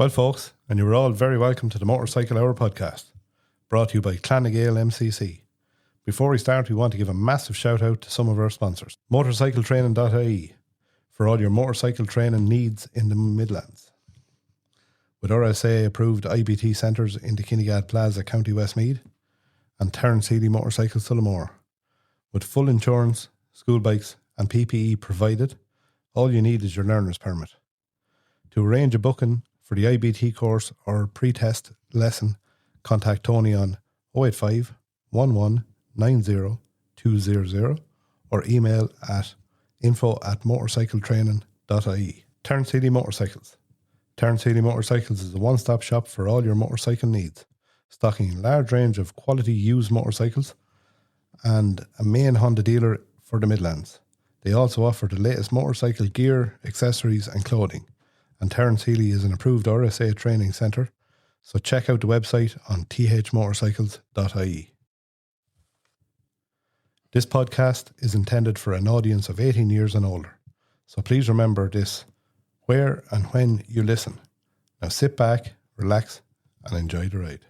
Well, folks, and you're all very welcome to the Motorcycle Hour podcast, brought to you by Clonagale MCC. Before we start, we want to give a massive shout out to some of our sponsors. Motorcycletraining.ie for all your motorcycle training needs in the Midlands. With RSA approved IBT centres in the Kinnegad Plaza, County Westmeath, and Terence Healy Motorcycles Tullamore. With full insurance, school bikes and PPE provided, all you need is your learner's permit. To arrange a booking for the IBT course or pre-test lesson, contact Tony on 085 11 90 200 or email at info@motorcycletraining.ie. Terence Healy Motorcycles. Terence Healy Motorcycles is a one-stop shop for all your motorcycle needs, stocking a large range of quality used motorcycles and a main Honda dealer for the Midlands. They also offer the latest motorcycle gear, accessories and clothing. And Terence Healy is an approved RSA training centre, so check out the website on thmotorcycles.ie. This podcast is intended for an audience of 18 years and older, so please remember this where and when you listen. Now sit back, relax and enjoy the ride.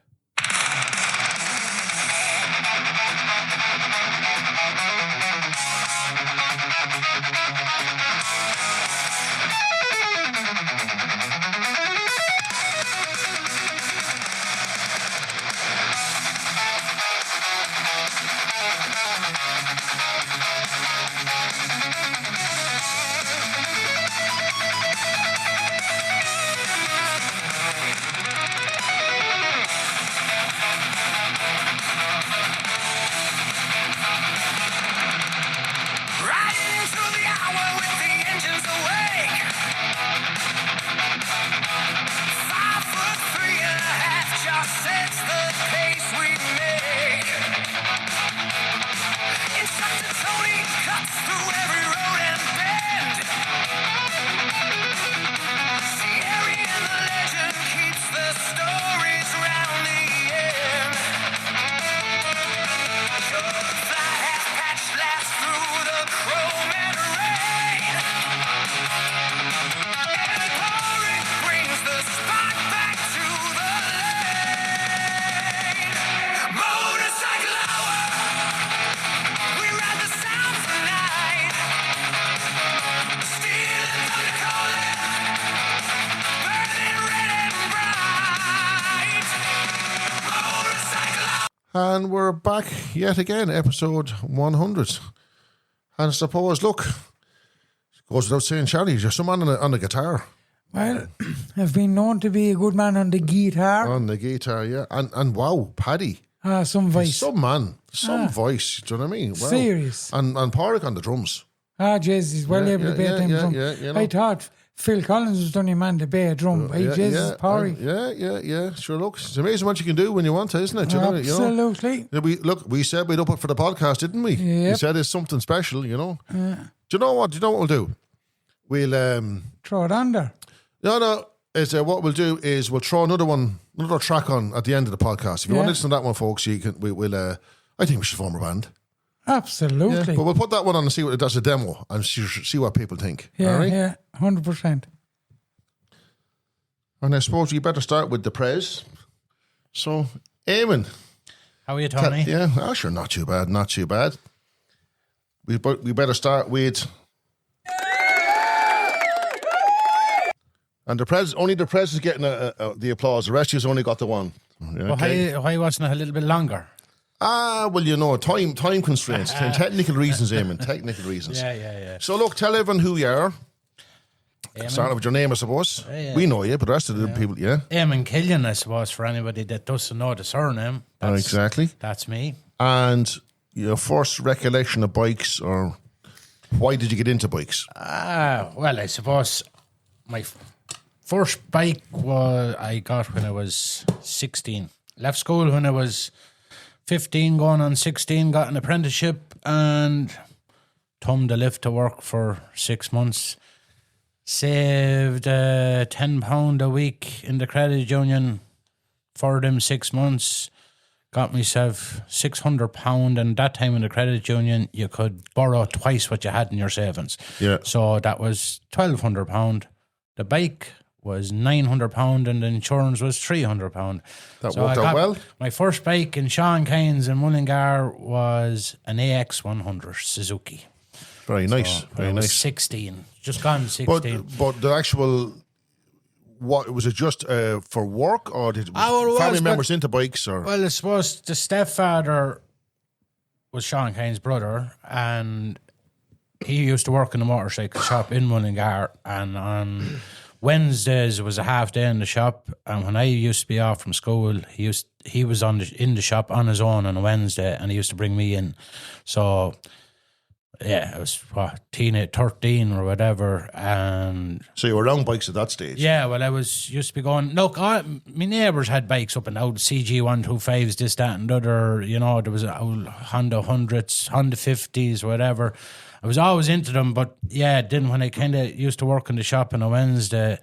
And we're back yet again, episode 100. And I suppose, look, it goes without saying, Charlie, you're some man on the guitar. Well, I've been known to be a good man on the guitar. On the guitar, yeah. And wow, Paddy. Some voice. Some man. Some voice. Do you know what I mean? Wow. Serious. And Pádraig on the drums. Jesus, he's well able to play them drums. You know. I thought Phil Collins was the only man to play a drum. Pádraig. Yeah. Sure, look, it's amazing what you can do when you want to, isn't it? Absolutely. We said we'd up it for the podcast, didn't we? Yep. We said it's something special, you know. Do you know what we'll do? We'll throw it on there. No. What we'll do is we'll throw another track on at the end of the podcast. If you want to listen to that one, folks, I think we should form a band. Absolutely. Yeah, but we'll put that one on and see what it does a demo and see what people think. Yeah, all right? yeah, 100%. And I suppose we better start with the prez. So, Eamon. How are you, Tony? Sure, not too bad. We better start with... And only the prez is getting the applause. The rest of you's only got the one. Okay. Well, why wasn't it a little bit longer? Well, time constraints, technical reasons, Eamon, technical reasons. Yeah. So, look, tell everyone who you are. Starting with your name, I suppose. We know you, but the rest of the people, Eamon Killian, I suppose, for anybody that doesn't know the surname. Exactly. That's me. And your first recollection of bikes, or why did you get into bikes? Well, I suppose my first bike I got when I was 16. Left school when I was 15, going on 16, got an apprenticeship and thumbed a lift to work for 6 months. Saved £10 a week in the credit union for them 6 months. Got myself £600, and that time in the credit union you could borrow twice what you had in your savings. Yeah. So that was £1,200. The bike was £900 and the insurance was £300. That So worked I out got well. My first bike in Sean Keynes in Mullingar was an AX100 Suzuki. Very nice. So Very I was nice. 16, just gone 16. But the actual, what was it just for work, or did well, it family was, members but- into bikes, or Well, I suppose the stepfather was Sean Kane's brother, and he used to work in the motorcycle shop in Mullingar, and on Wednesdays it was a half day in the shop, and when I used to be off from school, he was in the shop on his own on a Wednesday, and he used to bring me in. So yeah, I was teenage 13 or whatever, and so you were around bikes at that stage? yeah, well, I used to be going. Look, my neighbours had bikes up and out, CG 125s, this, that, and the other. You know, there was old Honda 100s, Honda 50s, whatever. I was always into them, but yeah, then when I kind of used to work in the shop on a Wednesday,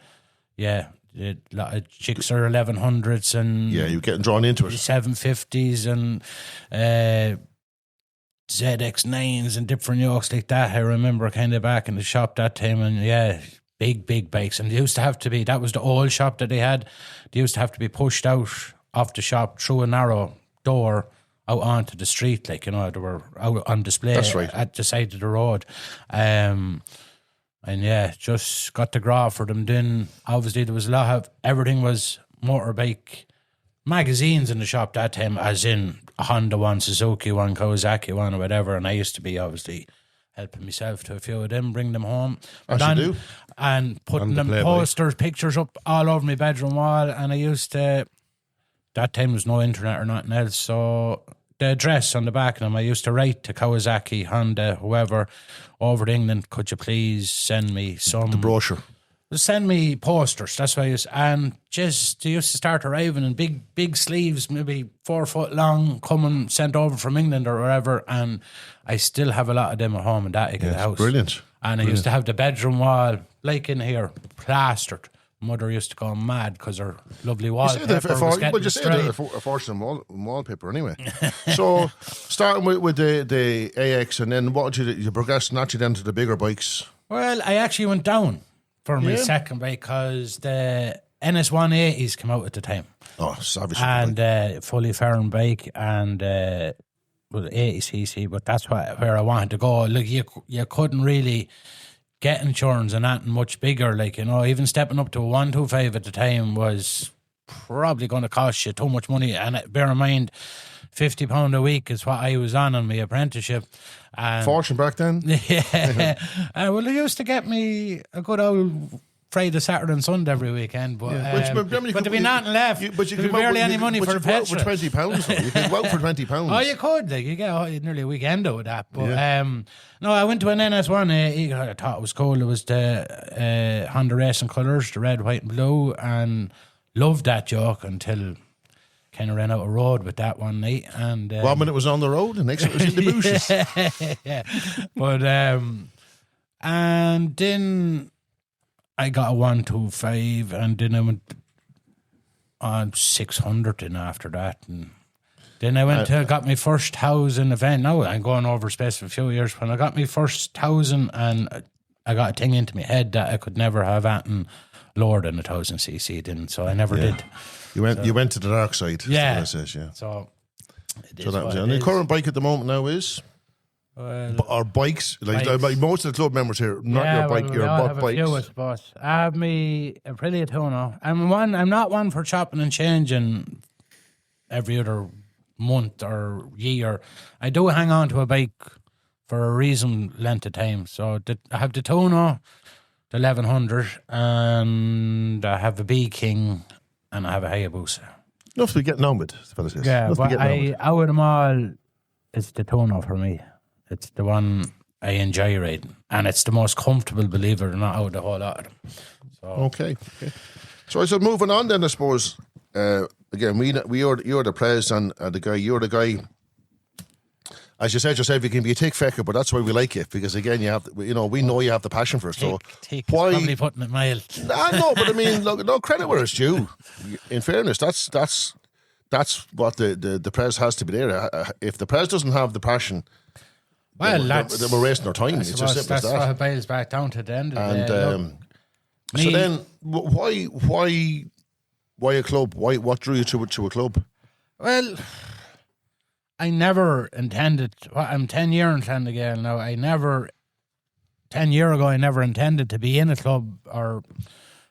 yeah, a lot of Gixxer 1100s and Yeah, you're getting drawn into it. 750s and ZX9s and different yokes like that. I remember kind of back in the shop that time, and yeah, big bikes. And they used to have to be, that was the old shop that they had. They used to have to be pushed out of the shop through a narrow door out onto the street, like, you know, they were out on display. That's right. At the side of the road. And yeah, just got the graw for them. Then obviously there was a lot of, everything was motorbike magazines in the shop that time, as in a Honda one, Suzuki one, Kawasaki one, or whatever. And I used to be obviously helping myself to a few of them, bring them home. As you do. And putting On the them Playboy. posters, pictures up all over my bedroom wall. And I used to, that time there was no internet or nothing else, so the address on the back of them, I used to write to Kawasaki, Honda, whoever, over to England, could you please send me some... The brochure. Send me posters, that's what I used. And just, they used to start arriving in big sleeves, maybe 4 foot long, coming, sent over from England or wherever, and I still have a lot of them at home in that the house. Brilliant. And I used to have the bedroom wall, like in here, plastered. Mother used to go mad because her lovely wallpaper was getting destroyed. a fortune wallpaper anyway. So starting with the AX, and then what did you progress naturally then to the bigger bikes? Well, I actually went down for my second bike because the NS180s came out at the time. Oh, savage. And fully foreign bike, and with 80cc, but that's where I wanted to go. Look, you couldn't really get insurance and that much bigger, like, you know, even stepping up to a 125 at the time was probably going to cost you too much money. And bear in mind, £50 a week is what I was on my apprenticeship. And Fortune back then? yeah. Well, they used to get me a good old Friday, Saturday and Sunday every weekend, but to be nothing left, but you could barely any money for the petrol. With £20, you could go out for £20. Oh, you could, like, you get nearly a weekend out of that. But no, I went to an NS1. I thought it was cool. It was the Honda racing colours, the red, white, and blue, and loved that joke until kind of ran out of road with that one night. And 1 minute was on the road, the next minute was in the bushes. yeah, but and then I got a 125, and then I went on 600 in after that, and then I went to got my first housing event. Now I'm going over a space of a few years. When I got my first housing, and I got a thing into my head that I could never have anything lower than 1000cc. Then, so I never did. You went to the dark side. Yeah. Is what it says, yeah. So it So is that was what it. it And the is. current bike at the moment now is? Our bikes, like most of the club members here, not your bike, your all butt have a few, I bikes. suppose. I have me Aprilia Tuono. I'm not one for chopping and changing every other month or year. I do hang on to a bike for a reasonable length of time. So I have the Tuono, the 1100, and I have a B King, and I have a Hayabusa. Enough to be getting on with, as the fella says. Yeah, Enough to be but getting on with. out of them all, it's the Tuono for me. It's the one I enjoy riding, and it's the most comfortable, believe it or not, out of the whole lot of them. So Okay. So I said, moving on then, I suppose. Again, you're the pres and the guy. You're the guy. As you said yourself, you can be a tick fecker, but that's why we like you, because again, we know you have the passion for it. So Tick is why? probably putting it mild. No, but I mean, look, no credit where it's due. In fairness, that's what the press has to be there. If the press doesn't have the passion, Well, then we're wasting our time. It's as simple as that's what that. it boils back down to the end of the And day. Look, So then, why a club? What drew you to a club? Well, I never intended. Well, I'm 10 years in Clonagale now. 10 years ago, I never intended to be in a club or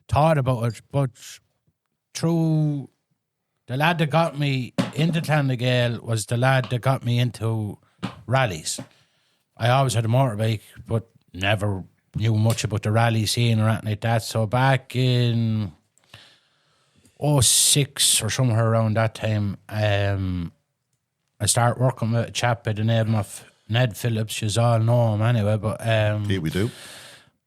thought about it. But through the lad that got me into Clonagale was the lad that got me into rallies. I always had a motorbike, but never knew much about the rally scene or anything like that. So back in 2006 or somewhere around that time, I started working with a chap by the name of Ned Phillips. You all know him anyway, but Here we do.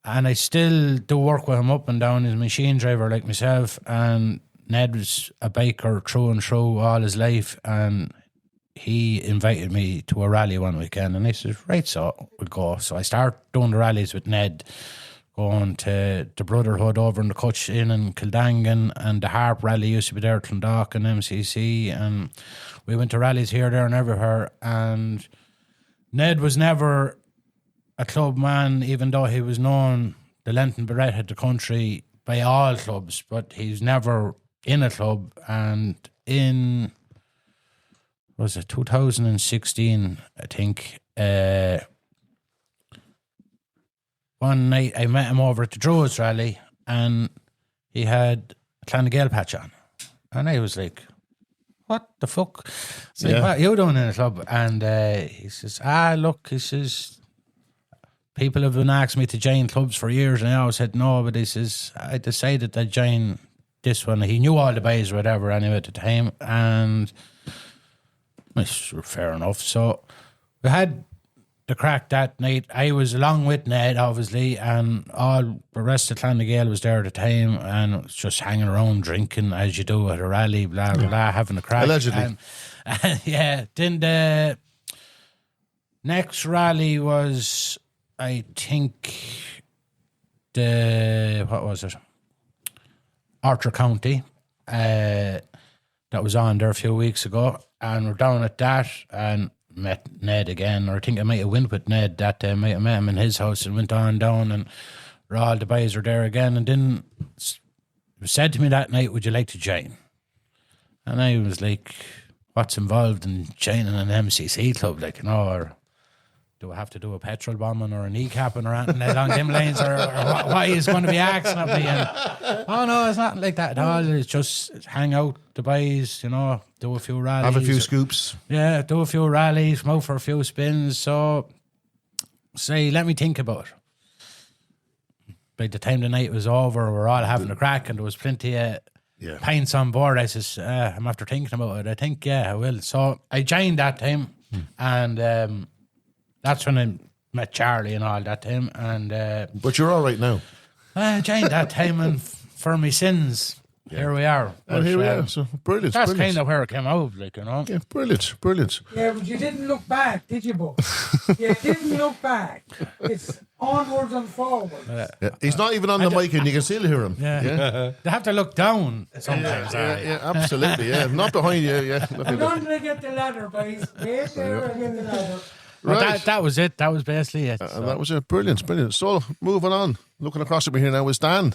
and I still do work with him up and down. He's a machine driver like myself, and Ned was a biker through and through all his life, and he invited me to a rally one weekend, and I said, right, so we'll go. So I started doing the rallies with Ned, going to the Brotherhood over in the Cutch Inn in Kildangan, and the Harp rally used to be there at Clondalk and MCC, and we went to rallies here, there and everywhere, and Ned was never a club man, even though he was known the length and breadth of the country by all clubs, but he's never in a club. And in, was it 2016, I think, one night I met him over at the Druids rally, and he had a Clonagale patch on, and I was like, what the fuck? It's like, what are you doing in a club? And he says, look, he says, people have been asking me to join clubs for years, and I always said no, but he says, I decided to join this one. He knew all the boys or whatever anyway at the time, and it's fair enough. So we had the crack that night. I was along with Ned, obviously, and all the rest of Clonagale was there at the time, and it was just hanging around drinking as you do at a rally, blah blah blah, having a crack. Allegedly. And yeah. Then the next rally was, I think, what was it? Archer County. That was on there a few weeks ago, and we're down at that and met Ned again, or I think I might have went with Ned that day. I might have met him in his house and went on down, and all the boys were there again. And then it was said to me that night, would you like to join? And I was like, what's involved in joining an MCC club, like, or do I have to do a petrol bombing or a kneecapping or anything along them lines, or what he's going to be asking of me? And, oh no, it's not like that at all. It's just hang out, the boys, do a few rallies. Have a few scoops. Yeah, do a few rallies, come out for a few spins. So, say, let me think about it. By the time the night was over, we were all having a crack, and there was plenty of pints on board. I says, I'm after thinking about it. I think, I will. So I joined that time, and that's when I met Charlie and all that time. And But you're all right now. I joined that time, and for my sins, here we are. And here we are. So brilliant. That's brilliant. kind of where it came out, Yeah, brilliant. Yeah, but you didn't look back, did you, Bo? You didn't look back. It's onwards and forwards. Yeah. He's not even on the mic, and you can still hear him. Yeah. They have to look down sometimes. Yeah, absolutely. Yeah, not behind you. Yeah, I'm going to get the ladder, boys. Wait there and get the ladder. right. That was it. That was basically it. And that was it. Brilliant. So moving on, looking across at me here now is Dan.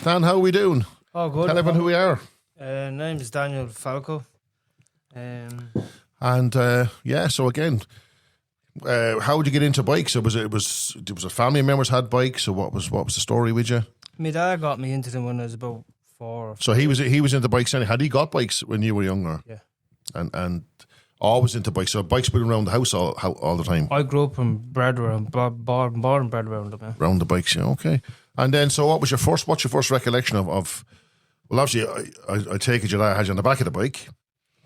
Dan, how are we doing? Oh, good. Tell everyone who we are. Name is Daniel Falco. And so again, how did you get into bikes? Was it family members had bikes, or what was the story with you? My dad got me into them when I was about 4. So he was into bikes. Had he got bikes when you were younger? Yeah. And always into bikes. So bikes been around the house all the time. I grew up and bred around, born and bred around them. Yeah. Around the bikes, yeah, okay. And then, so what's your first recollection of well, obviously, I take it your dad had you on the back of the bike.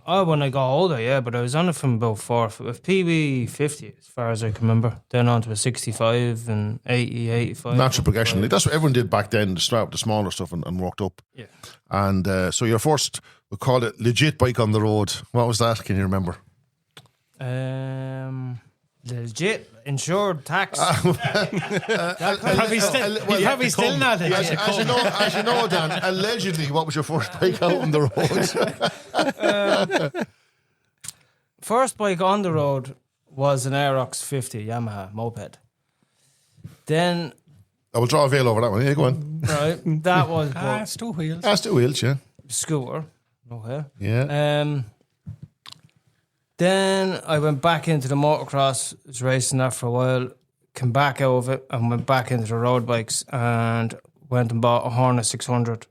Oh, when I got older, yeah, but I was on it from about 4. With PB 50, as far as I can remember. Then on to a 65 and 80, 85. Natural progression. Like, that's what everyone did back then, to start with the smaller stuff and worked up. Yeah. And so your first, we call it legit bike on the road. What was that? Can you remember? Legit, insured, tax. Probably still not. As you know, Dan, allegedly, what was your first bike out on the road? First bike on the road was an Aerox 50 Yamaha moped. Then I will draw a veil over that one. Yeah, go on. Right, that was It's 2 wheels. That's the wheels, yeah. scooter. Okay. Yeah. Then I went back into the motocross, was racing that for a while, came back out of it and went back into the road bikes and went and bought a Hornet 600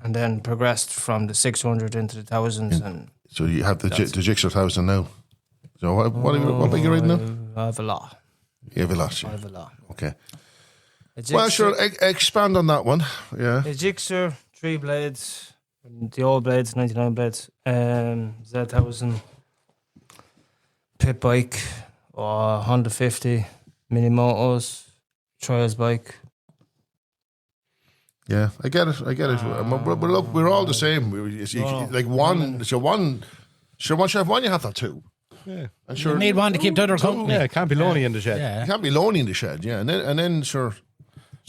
and then progressed from the 600 into the thousands. And So you have the Gixxer 1000 now. So what bike are you riding now? I have a lot. You have a lot, yeah. I have a lot. Okay. A Well, Gixxer- sure, expand on that one. Yeah. A Gixxer, 3 blades, the old blades, 99 blades, Z1000, pit bike, Honda 50, mini motos, trials bike. Yeah, I get it. But look, we're all the same. Like one, so one, sure, once you have one, you have that too. Yeah. And sure, You need one to keep the other company. Yeah, it can't be lonely in the shed. you Yeah. can't be lonely in the shed, yeah. And then sure,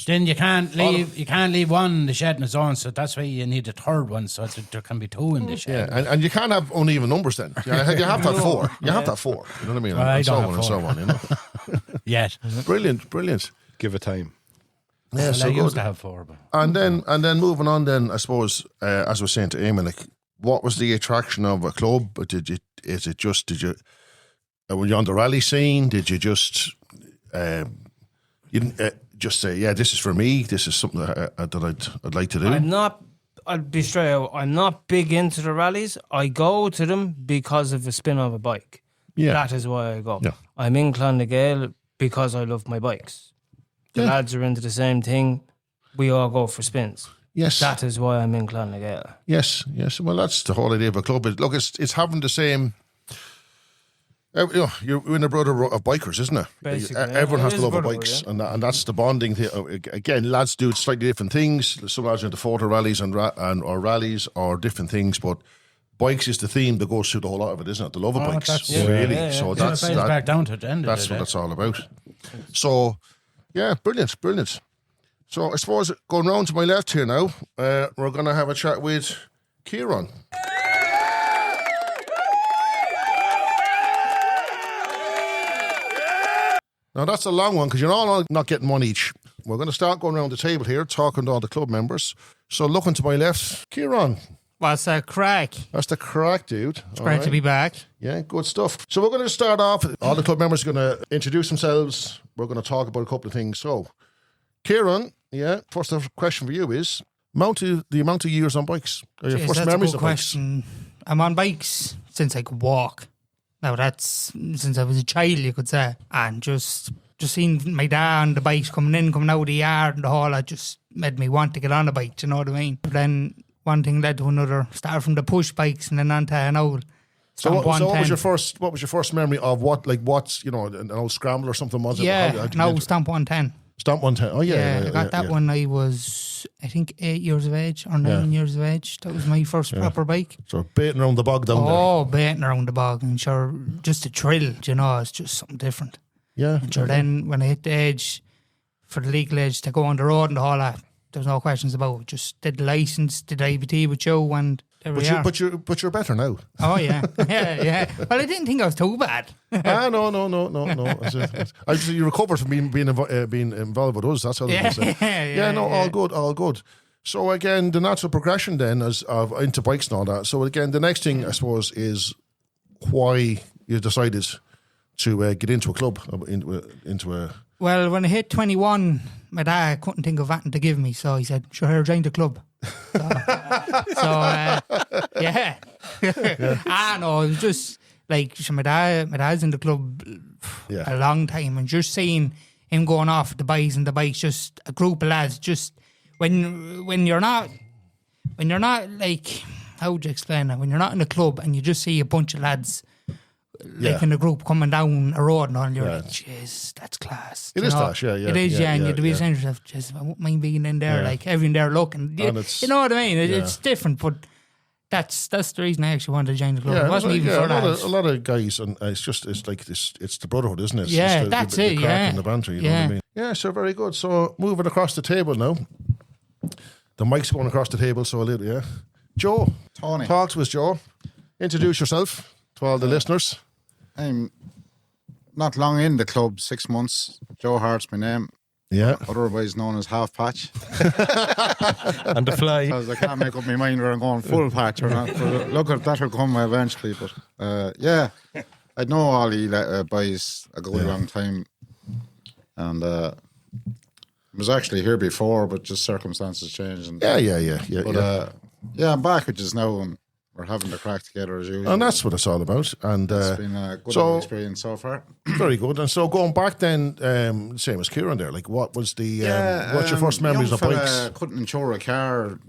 Then you can't leave one in the shed on its own, so that's why you need a third one, so that there can be 2 in the shed. yeah, and you can't have uneven numbers then. Yeah, you have to have 4. You have to have 4. You know what I mean? Well, I and so don't on have and so 4. on. You know, Yet. brilliant. Give it time. Yeah, Well, so I used good. to have 4, but And then moving on, then I suppose as I was saying to Eamon, like, what was the attraction of a club? Did you were you on the rally scene? Did you just you didn't just say, yeah, this is for me. This is something that I'd like to do. I'll be straight out, I'm not big into the rallies. I go to them because of a spin of a bike. Yeah. That is why I go. Yeah. I'm in Clonagale because I love my bikes. The Yeah. lads are into the same thing. We all go for spins. Yes, That is why I'm in Clonagale. yes. Well, that's the whole idea of a club. Look, it's having the same. You're in a brotherhood of bikers, isn't it? Basically, yeah. Everyone has It the is a love of brotherhood, bikes, yeah. and that's the bonding thing. Again, lads do slightly different things. Some lads are into photo rallies or rallies or different things, but bikes is the theme that goes through the whole lot of it, isn't it? The love of bikes, that's- really. yeah. So it that's boils back down to the end that's of the what day. it's all about. So, yeah, brilliant. So I suppose going round to my left here now, we're going to have a chat with Kieran. Now that's a long one because you're all not getting one each. We're going to start going around the table here, talking to all the club members. So looking to my left, Kieran. What's that crack? That's the crack, dude. Great to be back. Yeah, good stuff. So we're going to start off. All the club members are going to introduce themselves. We're going to talk about a couple of things. So, Kieran, yeah, first question for you is the amount of years on bikes. Or your Jeez, first that's memories a of good bikes. question. I'm on bikes since I could walk. Now that's since I was a child, you could say, and just seeing my dad on the bikes coming out of the yard and the whole, that just made me want to get on a bike. Do you know what I mean? But then one thing led to another. Started from the push bikes and then onto an old. So what was 110. your first memory of what's an old scramble or something? Was it? Yeah, How'd you no, get into it? Stamp 110. Stamp 110. Oh yeah, I got that one. I was, I think, 8 years of age or 9 years of age. That was my first proper bike. So baiting around the bog down there. Oh, baiting around the bog, and sure, just a thrill, you know, it's just something different. Yeah. And sure, then when I hit the age, for the legal age to go on the road and the whole that, there's no questions about it. Just did the licence, did IBT with you, and there we are. But you're better now. Oh, yeah. yeah. Well, I didn't think I was too bad. No. You recovered from being involved with us. That's how they say. All good. So again, the natural progression then is into bikes and all that. So again, the next thing I suppose is why you decided to get into a club, into a. Well, when I hit 21, my dad couldn't think of anything to give me, so he said, "Sure, join the club." Yeah. No, it was just like my dad's in the club a long time, and just seeing him going off with the boys and the bikes, just a group of lads. Just when you're not like, how would you explain that? When you're not in a club and you just see a bunch of lads. Like in a group coming down a road and all, you're like, jeez, that's class. It is class, yeah. It is, and you'd be saying to yourself, jeez, I wouldn't mind being in there, like everyone there looking. You know what I mean? It's different, but that's the reason I actually wanted to join the club. It wasn't even for that. A lot of guys, and it's like this. It's the brotherhood, isn't it? Yeah, it's that's the it. crack Yeah, and the banter. You know what I mean? Yeah. So very good. So moving across the table now. The mic's going across the table, so a little, yeah. Joe, Tony. talk to us, Joe. Introduce yourself to all the listeners. I'm not long in the club, 6 months. Joe Hart's my name. Yeah. otherwise known as half patch. And the fly. Because I can't make up my mind whether I'm going full patch or not. But look, that'll come eventually. But yeah, I'd know all the boys a good long time. And I was actually here before, but just circumstances changed. And, But I'm back with just now, and we're having the crack together as usual. And that's what it's all about. And it's been a good experience so far. Very good. And so going back then, same as Kieran there, like what was the what's your first memories of bikes? Couldn't insure a car,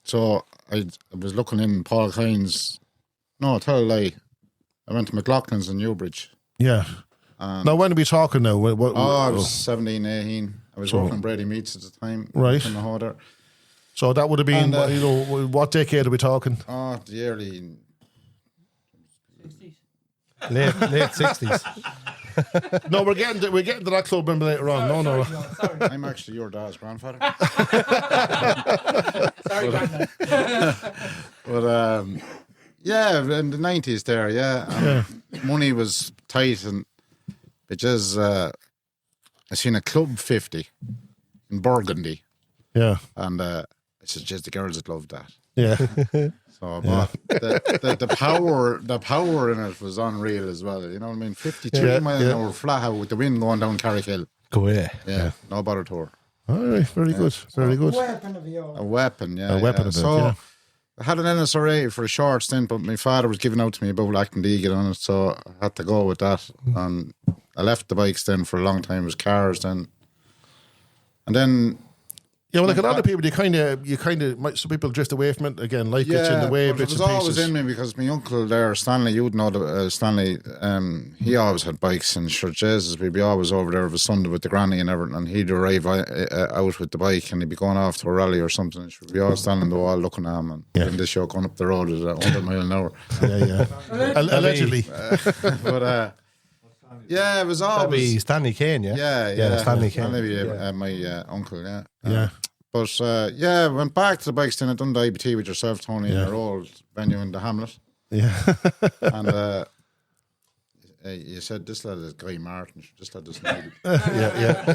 so I was looking in Paul Hines. No, tell a lie. I went to McLaughlin's in Newbridge. Yeah. Now when are we talking now? I was 17, 18. I was working Brady Meats at the time. Right. In the Hodder. So that would have been, what decade are we talking? Oh, the early 60s. Late 60s. No, we're getting to that club member later on. No. Sorry. I'm actually your dad's grandfather. Sorry, Granddad. But yeah, in the 90s there, money was tight, and because I seen a Club 50 in Burgundy. Yeah. And I said, just the girls that loved that. Yeah. So the power in it was unreal as well. You know what I mean? 53 miles an hour flat out with the wind going down Carrickhill. Go away. Yeah. No bother tour. All right, very good. Very good. Weapon of yours. A weapon, yeah. A weapon of it, so yeah. I had an NSRA for a short stint, but my father was giving out to me about acting legal on it, so I had to go with that. And I left the bikes then for a long time. It was cars then. And then... Yeah, well, like a lot of people, you kind of, some people drift away from it again. Life gets in the way, but bits it was and always pieces. in me because my uncle there, Stanley, you'd know Stanley. He always had bikes, and sure, Jesus, we'd be always over there of a Sunday with the granny and everything. And he'd arrive out with the bike, and he'd be going off to a rally or something. And we'd be all standing on the wall looking at him, and in this show going up the road at 100 miles an hour. Yeah. Allegedly. But yeah, it was always That'd be Stanley Kane, yeah? Yeah, Stanley Kane. Stanley, my uncle, yeah. Yeah. But I went back to the bikes then. I'd done the IBT with yourself, Tony, in our old venue in the Hamlet. Yeah. And you said, this lad is Guy Martin. This lad doesn't need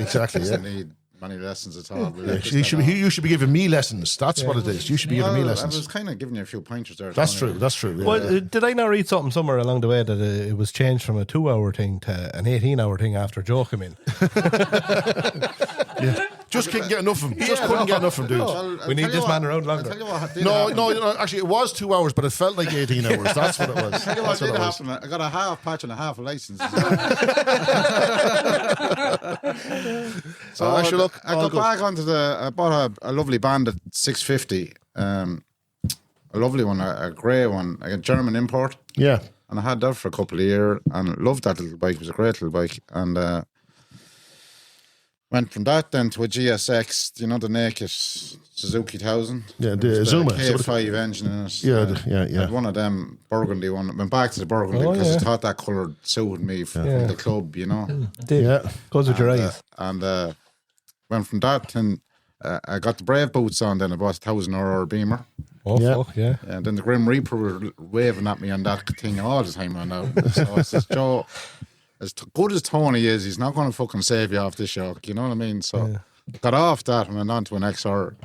Exactly. doesn't need many lessons at all. You should be giving me lessons. That's what it is. You should be giving me lessons. I was kind of giving you a few pointers there. That's Tony. true. That's true. Yeah. Well, did I not read something somewhere along the way that it was changed from a 2-hour thing to an 18-hour thing after Joe came in? Just couldn't get enough of him. Just couldn't get enough of him, dude. I'll We need tell you this man around longer. I'll tell you what did No, happen. actually, it was 2 hours, but it felt like 18 hours. That's what it was. Tell you what That's what did it was. happen. I got a half patch and a half a license. So Actually, look, I all got good. back onto I bought a lovely band at 650. A lovely one, a grey one, a German import. Yeah. And I had that for a couple of years and loved that little bike. It was a great little bike. And went from that then to a GSX, you know, the naked Suzuki 1000. Yeah, It the was Zuma. K5 engine in it. Yeah, I had one of them, burgundy one. Went back to the burgundy because I thought that colour suited me from the club, you know. Yeah. Goes with your eyes. And went from that and I got the Brave boots on then. I bought a 1000 Beamer. Oh, Yeah. fuck, yeah. And then the Grim Reaper were waving at me on that thing all the time. I know. So I says, Joe, as good as Tony is, he's not going to fucking save you off this shock. You know what I mean? So got off that and went on to an XR.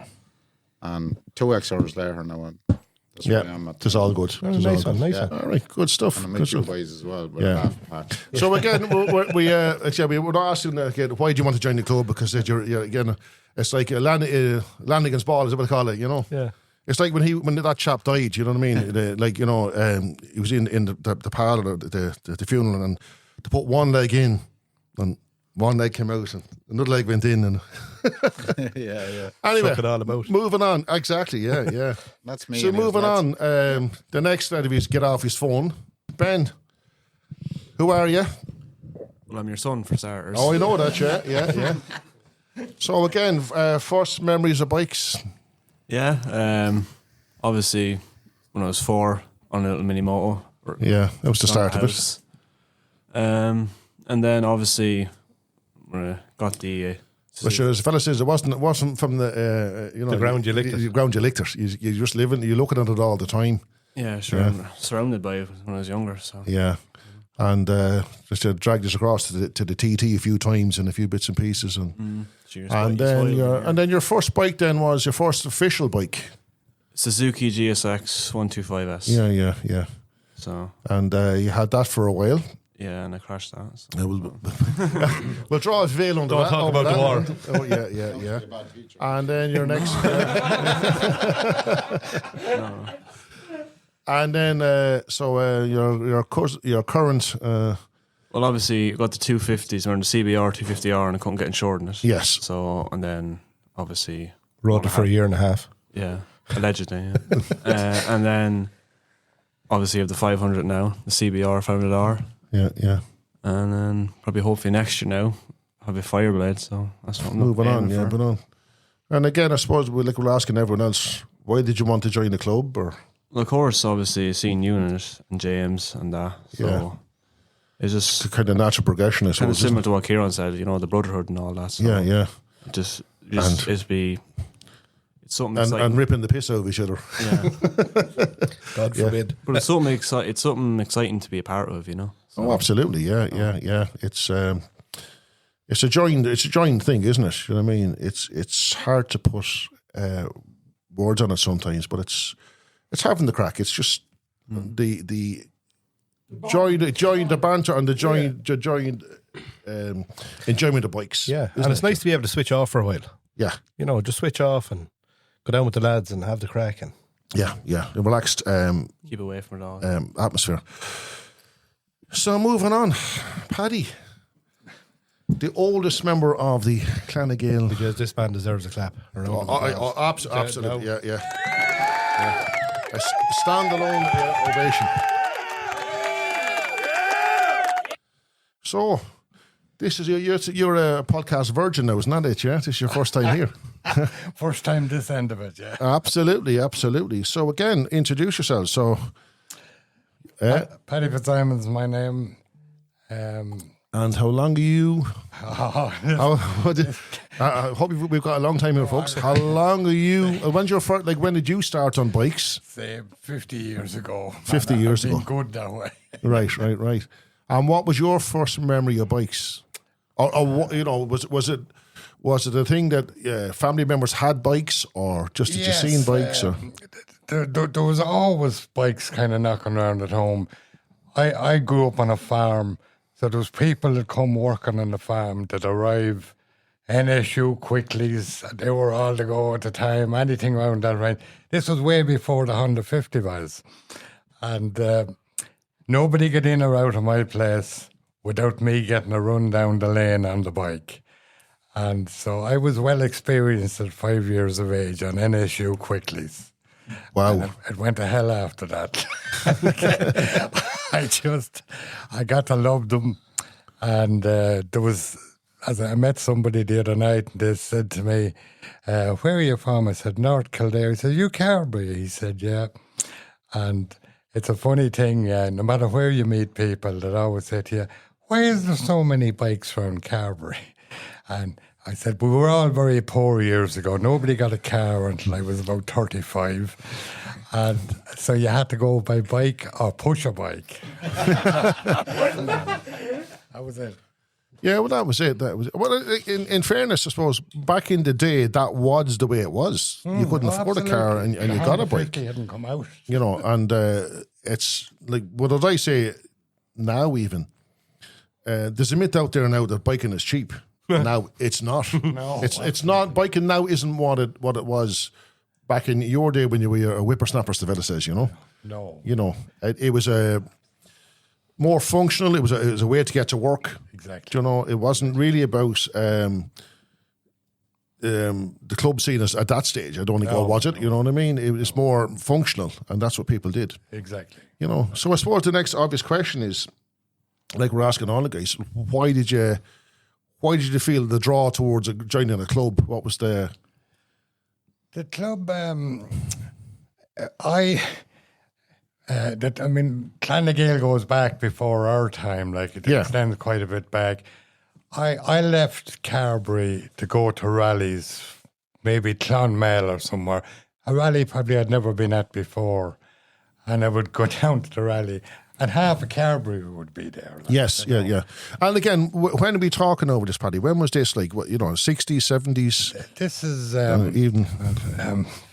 And 2 XRs later now. That's where I am at. It's all good. It's Nice all one, good. nice one. All right, good stuff. And I Good met you stuff. boys as well. With Yeah. half a patch. So again, we're not asking again, why do you want to join the club? Because you're again, it's like landing against ball, is what I call it. You know. Yeah. It's like when that chap died. You know what I mean? He was in the parlour, the funeral, and to put one leg in, and one leg came out, and another leg went in, and yeah. anyway, Suck it all about. moving on. Exactly. Yeah. That's me. So and his moving lads. on, the next lad of his get off his phone. Ben, who are you? Well, I'm your son for starters. Oh, I know that. Yeah. So again, first memories of bikes. Yeah. Obviously, when I was 4 on a little mini moto. Yeah, that was the start of it. house. And then obviously when I got the. But sure, as the fella says, it wasn't from the The ground you licked it. The ground you licked it. You just living, you're looking at it all the time. Yeah, sure. Yeah. I'm surrounded by it when I was younger. So Yeah. and just dragged us across to the TT a few times and a few bits and pieces, and then your first bike then was your first official bike. Suzuki GSX 125S. Yeah. So and you had that for a while. yeah, and I crashed that. So. We'll draw a veil under Don't that. talk about the war. Oh yeah. And then your next. And then your current. Well, obviously, you got the 250s, we're in the CBR 250R, and I couldn't get insured in it. Yes. So, and then obviously. Rode it for a year and a half. Yeah, allegedly. Yeah. And then obviously, you have the 500 now, the CBR 500R. Yeah. And then probably hopefully next year now, have a Fireblade. So that's what I'm Moving on, aiming for. moving on. And again, I suppose we're asking everyone else, why did you want to join the club? Or Well, of course, obviously, seeing Unit and James and that. So Yeah. it's just kind of natural progression, I kind of suppose. similar to what Kieran said, the brotherhood and all that. So Yeah. It's something And exciting. ripping the piss out of each other. Yeah. God forbid. But it's something exciting to be a part of, Oh, absolutely. Yeah. It's a joined thing, isn't it? You know what I mean? It's hard to put words on it sometimes, but it's having the crack. It's just the joy, the banter, and the joined enjoyment of bikes. Yeah, isn't and it's it? nice to be able to switch off for a while. Yeah, Just switch off and go down with the lads and have the crack. And yeah. A relaxed Keep away from it all. atmosphere. So moving on, Paddy, the oldest member of the Clan of Gael. because this man deserves a clap. Absolutely, yeah. A standalone ovation. So, this is you're a podcast virgin now, isn't it? Yeah, this is your first time here. First time this end of it, yeah. Absolutely. So again, introduce yourselves. So, Paddy Fitzsimon's my name. and how long are you? I hope we've got a long time here, folks. How long are you? When's your first? When did you start on bikes? Say 50 years ago. 50 years I've ago. been good that way. Right. And what was your first memory of bikes? Or was it a thing that family members had bikes, or just did you seen bikes? Or There was always bikes kind of knocking around at home. I grew up on a farm, so there was people that come working on the farm that arrive, NSU Quicklies, they were all to go at the time, anything around that right. This was way before the Honda 50 was. And nobody get in or out of my place without me getting a run down the lane on the bike. And so I was well experienced at 5 years of age on NSU Quicklies. wow, And it went to hell after that. I got to love them. And I met somebody the other night, and they said to me, where are you from? I said, North Kildare. He said, you Carberry? He said, yeah. And it's a funny thing, no matter where you meet people, that always say to you, why is there so many bikes around Carberry? And I said, we were all very poor years ago. Nobody got a car until I was about 35. And so you had to go by bike or push a bike. That was it. yeah. Well, that was it. Well, in fairness, I suppose back in the day, that was the way it was. You couldn't afford a car, and you got a bike. Hadn't come out. And it's like, what did I say now? Even there's a myth out there now that biking is cheap. Now it's not. No, it's not. Biking now isn't what it was back in your day when you were a whippersnapper, as the fella says. No. It was a more functional. It was a way to get to work. Exactly. It wasn't really about the club scene at that stage. I don't think was it. You know what I mean? It was more functional, and that's what people did. Exactly. So I suppose the next obvious question is, like we're asking all the guys, why did you feel the draw towards joining a club? What was the club? Clan of Gael goes back before our time. Like it extends quite a bit back. I left Carberry to go to rallies, maybe Clonmel or somewhere. A rally probably I'd never been at before, and I would go down to the rally. and half a Carberry would be there. Like, Yes, yeah. And again, when are we talking over this, Paddy? When was this? Like, what, 60s, 70s? This is Even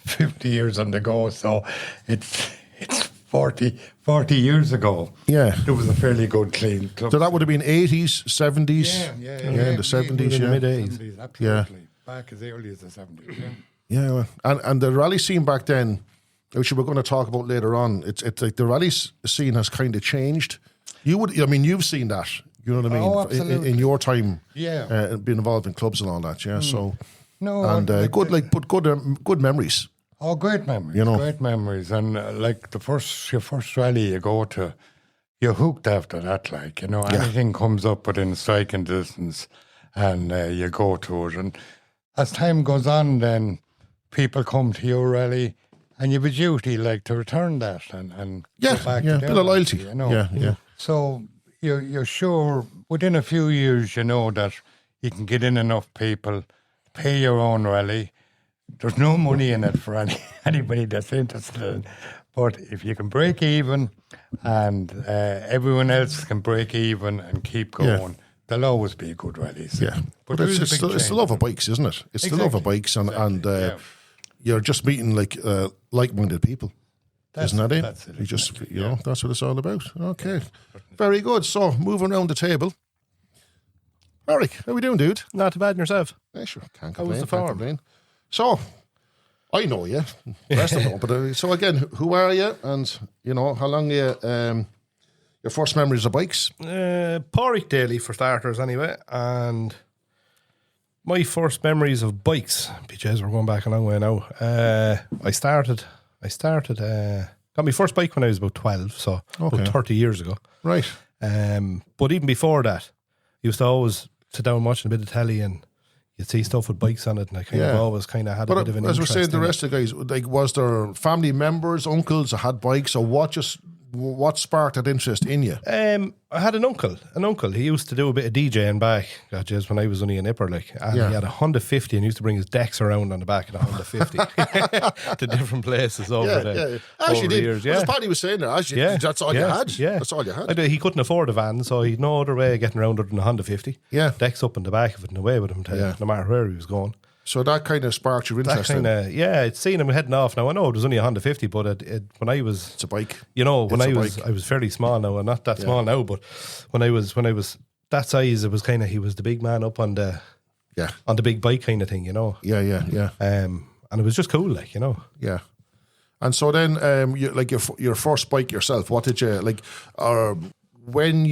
50 years on the go, so it's 40 years ago. Yeah. It was a fairly good clean club. So that would have been 80s, 70s? Yeah, in the 70s, yeah. Mid-80s, absolutely. Yeah. Back as early as the 70s, yeah. Yeah, and the rally scene back then, which we're going to talk about later on, it's like the rally scene has kind of changed. You've seen that. You know what I mean? Oh, absolutely. In your time, Yeah. being involved in clubs and all that. Yeah, so No, and good memories. Oh, great memories. You know. Great memories. And like your first rally you go to, you're hooked after that. Like, anything comes up within striking distance and you go to it. And as time goes on, then people come to your rally and you have a duty like to return that and go back to bit their of loyalty. rally, Yeah. So you're sure within a few years you know that you can get in enough people, pay your own rally. There's no money in it for anybody that's interested in it. But if you can break even and everyone else can break even and keep going, there'll always be good rallies. Yeah. But there it's is a big the change. love of bikes, isn't it? It's the love of bikes and you're just meeting like-minded people. Isn't that it? That's it. You just, that's what it's all about. Okay. Very good. So, moving around the table. Eric, how we doing, dude? Not too bad in yourself. Yeah, sure. Can't How was complain. the Can't farm? complain. So, I know you. The rest of them don't. But so again, who are you? And how long you? Your first memories of bikes? Porrick Daily for starters, anyway. And my first memories of bikes, BJs, we're going back a long way now. I started. Got my first bike when I was about 12, so about 30 years ago. Right. But even before that, I used to always sit down watching a bit of telly and you'd see stuff with bikes on it, and I kind of always had a bit of an as we're interest saying, the in rest of the guys, like, was there family members, uncles that had bikes, or what sparked that interest in you? I had an uncle. He used to do a bit of DJing back, when I was only a nipper, and he had a Honda 50 and used to bring his decks around on the back of the Honda 50 to different places over the years. As Paddy was saying there, that's all you had. Yeah. That's all you had. He couldn't afford a van, so he'd no other way of getting around other than a Honda 50. Yeah. Decks up in the back of it and away with him no matter where he was going. So that kind of sparked your interest. I'd seen him heading off. Now I know it was only a Honda 50, but when I was, it's a bike. I was fairly small now. I'm not that small now, but when I was that size, it was he was the big man up on the big bike kind of thing, Yeah. And it was just cool, Yeah. And so then, your first bike yourself, what did you like? When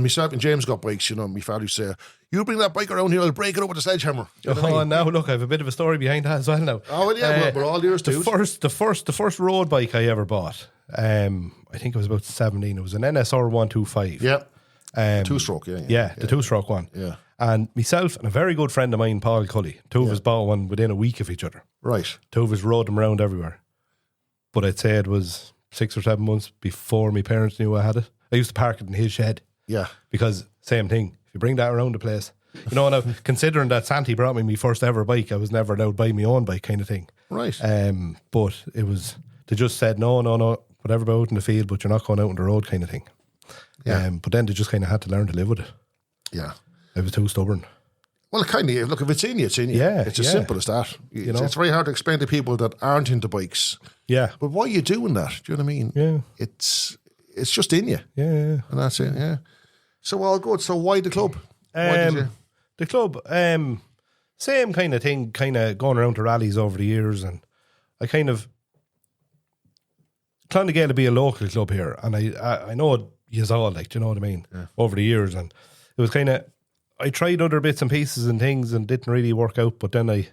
myself and James got bikes, my father used to say, "You bring that bike around here, I'll break it up with a sledgehammer." You know what I mean? Now look, I have a bit of a story behind that as well now. Oh well, yeah, we're all yours too. The first road bike I ever bought, I think it was about 17. It was an NSR 125. Yeah, two-stroke. Yeah, the two-stroke one. Yeah, and myself and a very good friend of mine, Paul Cully, two of us bought one within a week of each other. Right. Two of us rode them around everywhere. But I'd say it was 6 or 7 months before my parents knew I had it. I used to park it in his shed. Yeah. Because same thing. If you bring that around the place, now considering that Santi brought me my first ever bike, I was never allowed to buy my own bike kind of thing. Right. But it was, they just said, no, whatever about out in the field, but you're not going out on the road kind of thing. Yeah. But then they just kind of had to learn to live with it. Yeah. I was too stubborn. Well, kind of, look, if it's in you, it's in you. Yeah. It's as simple as that. It's very hard to explain to people that aren't into bikes. Yeah. But why are you doing that? Do you know what I mean? Yeah. It's just in you. Yeah. And that's it, yeah. So all good. So why the club? Why did you? The club, same kind of thing, kind of going around to rallies over the years, and I kind of trying to get to be a local club here, and I know yous all, do you know what I mean? Yeah. Over the years, and it was kind of, I tried other bits and pieces and things and didn't really work out, but then I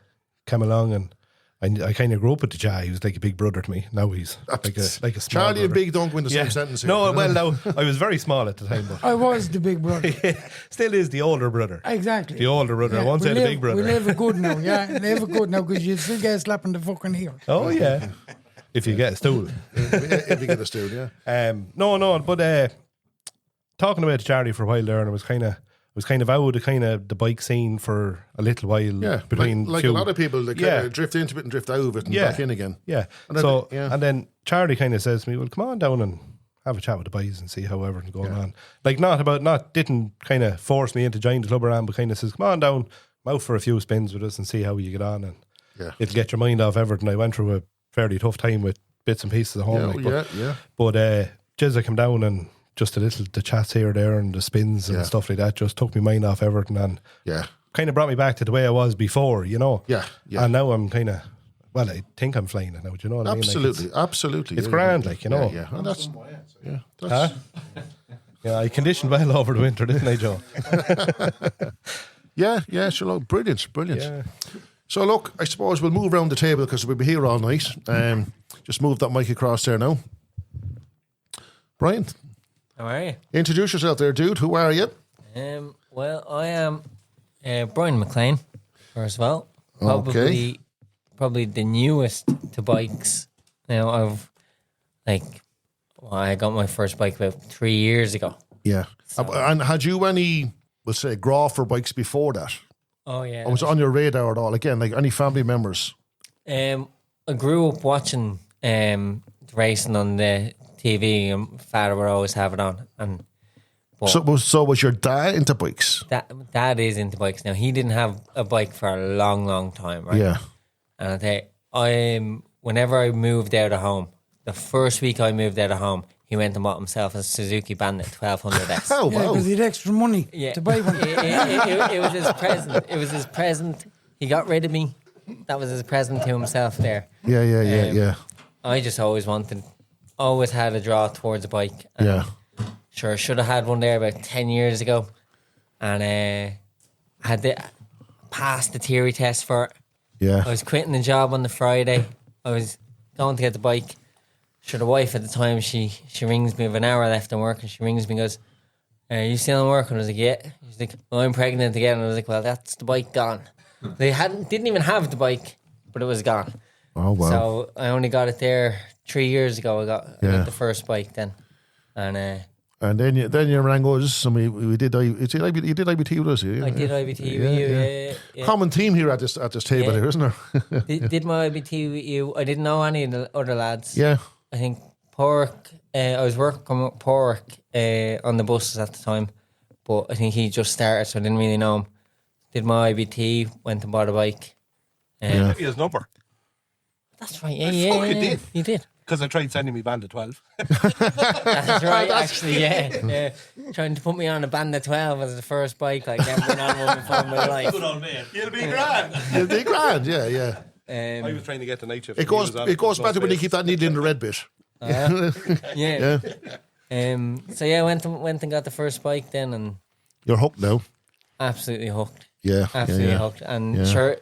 came along and I kind of grew up with the Jai. He was like a big brother to me. Now he's like a small Charlie brother. and Big don't go in the same sentence here. No, well, no, I was very small at the time, but I was the big brother. still is the older brother. Exactly. The older brother. I won't say the big brother. We live it good now, live it good now, because you still get slapping the fucking heel. Oh, yeah. If you get a stool. If you get a stool, yeah. No, but talking about Charlie for a while there, and I was kind of out of the bike scene for a little while. Yeah, between like a lot of people, they kind of drift into it and drift out of it and back in again. Yeah. And then Charlie kind of says to me, "Well, come on down and have a chat with the boys and see how everything's going on. Like didn't kind of force me into joining the club around, but kind of says, come on down, out for a few spins with us and see how you get on, and it'll get your mind off everything. I went through a fairly tough time with bits and pieces at home. But Jizza came down and just the chats here, there, and the spins and stuff like that just took my mind off everything, and kind of brought me back to the way I was before, you know. And now I'm kind of, well, I think I'm flying it now. Do you know what I mean? Absolutely, absolutely. It's grand, like, you know. Yeah. And that's yeah, I conditioned well over the winter, didn't I, Joe? yeah. Sure, look, brilliant. Yeah. So look, I suppose we'll move around the table because we'll be here all night. Just move that mic across there now. Brian, how are you? Introduce yourself there, dude. Who are you? Well, I am Brian McLean, first of all. Probably the newest to bikes. Now, I got my first bike about 3 years ago. Yeah. And had you any, let's say, Groffer bikes before that? Oh, yeah. Or was it on your radar at all? Again, like any family members? I grew up watching racing on the TV, and father would always have it on. So was your dad into bikes? Dad is into bikes now. He didn't have a bike for a long, long time, right? Yeah. And I tell you, whenever I moved out of home, the first week I moved out of home, he went and bought himself a Suzuki Bandit 1200X. Oh, wow. Because he had extra money to buy one. It was his present. It was his present. He got rid of me. That was his present to himself there. Yeah. I just always had a draw towards a bike. And sure, I should have had one there about 10 years ago. And passed the theory test for it. Yeah. I was quitting the job on the Friday. I was going to get the bike. Sure, the wife at the time, she rings me with an hour left in work, and she rings me and goes, "Are you still in work?" And I was like, "Yeah." She's like, "Well, I'm pregnant again." And I was like, "Well, that's the bike gone." They didn't even have the bike, but it was gone. Oh, wow. So I only got it there 3 years ago. I got the first bike then. And then you rang us, and we did you did IBT with us, yeah? I did IBT with you, yeah. Common theme here at this table here, isn't there? did my IBT with you. I didn't know any of the other lads. Yeah. I think Pork, I was working with Pork on the buses at the time, but I think he just started, so I didn't really know him. Did my IBT, went and bought a bike. His number. That's right, yeah. You did. Because I tried sending me Bandit 12. That's right, actually, yeah. Trying to put me on a Bandit 12 as the first bike, like never been on one before in my life. Good old man. You'll be grand. You'll be grand, yeah. I was trying to get the night shift. It goes better when you keep that needle in the red bit. Yeah. So I went and got the first bike then, and you're hooked now. Absolutely hooked. Yeah, absolutely hooked. And sure,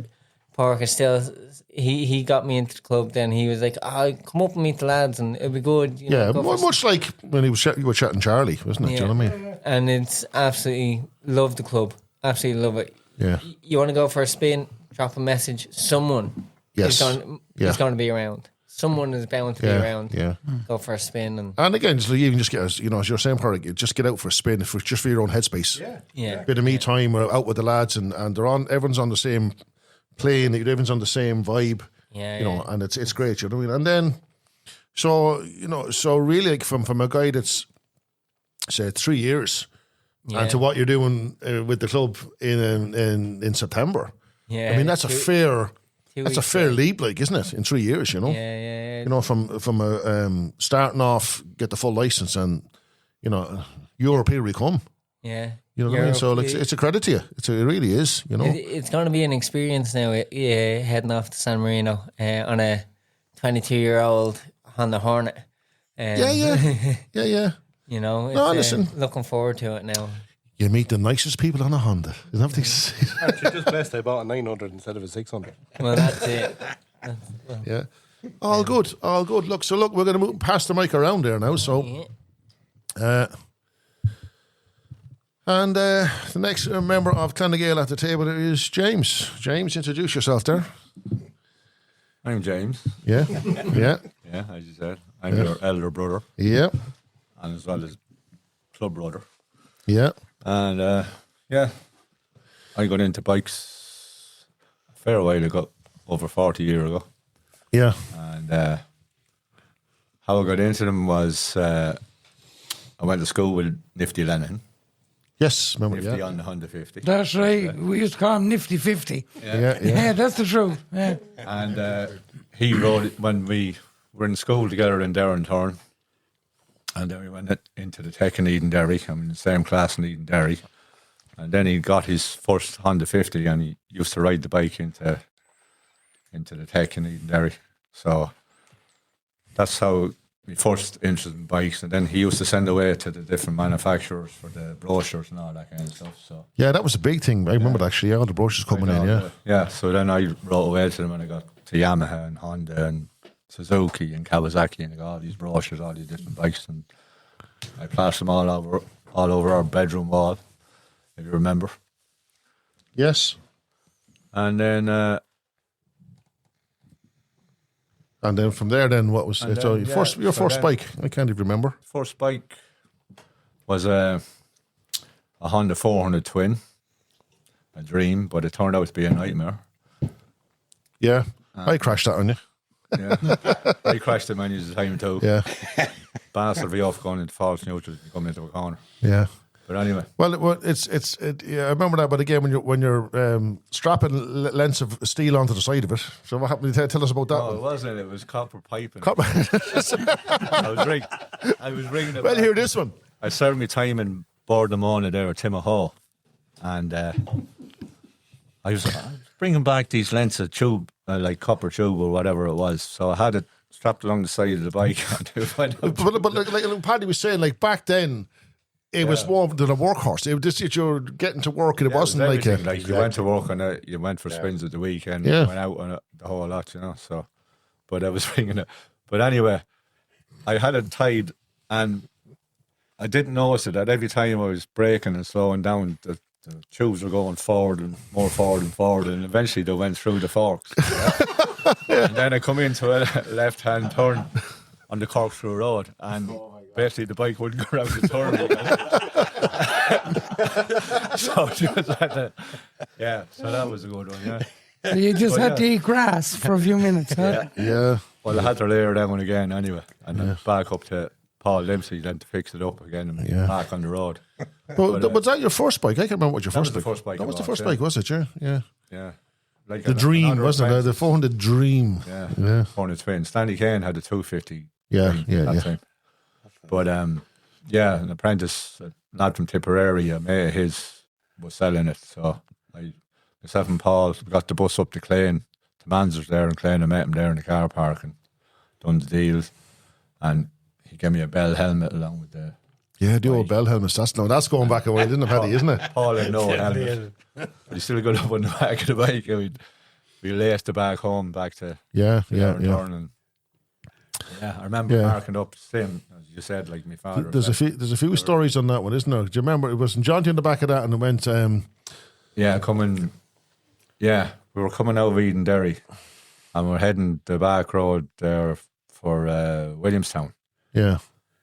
Pork is still. He got me into the club. Then he was like, come up and meet the lads, and it'll be good. You know, much like when you were chatting Charlie, wasn't it? Yeah. Do you know what I mean? And it's absolutely love the club. Absolutely love it. Yeah. You want to go for a spin? Drop a message. Someone is going to be around. Someone is bound to be around. Yeah. Go for a spin and again, just even just get as you're saying, Park, just get out for a spin just for your own headspace. Yeah. Bit of me time. We're out with the lads, and they're on. Everyone's on the same plane. Everyone's on the same vibe. Yeah. You know, and it's great. You know what I mean? And then, so really, like from a guy that's say 3 years, and to what you're doing with the club in September. Yeah. I mean that's a fair leap, like, isn't it? In 3 years, you know. Yeah. You know, from starting off, get the full license, and Europe here we come. Yeah. You know what I mean? So it's a credit to you. It really is. You know, it's going to be an experience now. Heading off to San Marino on a 22-year-old Honda Hornet. Yeah. You know, listen. Looking forward to it now. You meet the nicest people on a Honda. Isn't that what they say? Actually, just blessed I bought a 900 instead of a 600. Well, that's it. Yeah. All good. Look, we're going to pass the mic around there now. So, and the next member of Clonagale at the table is James. James, introduce yourself there. I'm James. Yeah. Yeah, as you said. I'm your elder brother. Yeah. And as well as club brother. Yeah. And I got into bikes a fair while ago, over 40 years ago. Yeah. And how I got into them was I went to school with Nifty Lennon. Yes, remember, Nifty yeah. on the Honda 50. That's right. We used to call him Nifty 50. Yeah. Yeah, that's the truth. Yeah. And he rode it when we were in school together in Derrinturn. And then we went into the tech in Eden-Derry. I'm in the same class in Eden-Derry. And then he got his first Honda 50 and he used to ride the bike into the tech in Eden-Derry. So that's how my first interest in bikes. And then he used to send away to the different manufacturers for the brochures and all that kind of stuff. So Yeah, that was a big thing. I remember actually, all the brochures coming in, yeah. Yeah, so then I wrote away to them and I got to Yamaha and Honda and Suzuki and Kawasaki and I got all these brochures, all these different bikes, and I plastered them all over our bedroom wall, if you remember. Yes. And then from there, then what was And so then, your first then- bike? I can't even remember. first bike was a Honda 400 Twin, a dream, but it turned out to be a nightmare. Yeah, I crashed that on you. Yeah, I crashed it many times too. Yeah, Bastard be off going into false neutral, coming into a corner. yeah. But anyway, Well, yeah, I remember that. But again, when you're strapping lengths of steel onto the side of it. So what happened? Tell us about that. no, it one. wasn't. It was copper piping. Copper. I was ringing it. Well, back. hear this one. I served my time in Bordemona there at Timahoe, and I was bringing back these lengths of tube, like copper tube or whatever it was. So I had it strapped along the side of the bike. But like Paddy was saying, like back then, it was more than a workhorse. It was just that you're getting to work, and it wasn't like a. like you went to work on it, you went for spins at the weekend, Yeah. you went out on it the whole lot, you know. So, but I was ringing it. But anyway, I had it tied, and I didn't notice it. That every time I was braking and slowing down, the tubes were going forward and forward, and eventually they went through the forks. And then I come into a left-hand turn on the Corkscrew Road, and basically the bike wouldn't go around the turn. So just had to, so that was a good one, yeah. So you just But had to eat grass for a few minutes, huh? Yeah. Well, I had to layer that one again anyway, and then back up to Paul Dempsey then to fix it up again and back on the road. But was that your first bike? I can't remember what your That first was the bike. first bike That it was the was, first yeah. bike, was it? Yeah, yeah. Yeah. Like The Dream, another wasn't it? apprentice. The 400 Dream. Yeah. Yeah. 400 Twin. Stanley Kane had a 250. Yeah, Dream yeah, that yeah. time. But an apprentice, a lad from Tipperary, a mate of his was selling it. So myself and Paul got the bus up to Clane. The man's was there in Clane. I met him there in the car park and done the deals. And he gave me a Bell helmet along with the. Yeah, the old bell helmets. That's going back a while, isn't it, Paddy? Isn't it? Paul had no helmet. But he still got up on the back of the bike. And we laced the back home back to Yeah. And I remember parking up, same as you said, like my father. There's a few stories on that one, isn't there? Do you remember it was John in the back of that, and it went. We were coming out of Eden-Derry, and we're heading the back road there for Williamstown, Yeah.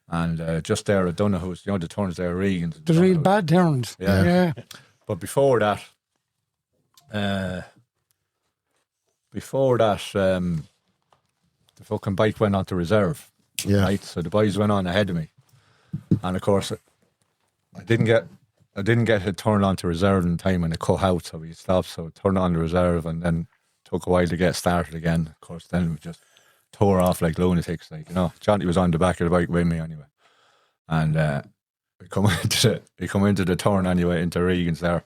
and just there at Donoghue's, the turns there, Regan's. The real bad turns. Yeah. But before that, the fucking bike went on to reserve. Yeah. Right, so the boys went on ahead of me, and of course, I didn't get it turned on to reserve in time, and it cut out, so we stopped. So it turned on to reserve, and then took a while to get started again. Of course, then we just tore off like lunatics, like, you know. Johnny was on the back of the bike with me anyway, and we come into the turn anyway, into Regan's there,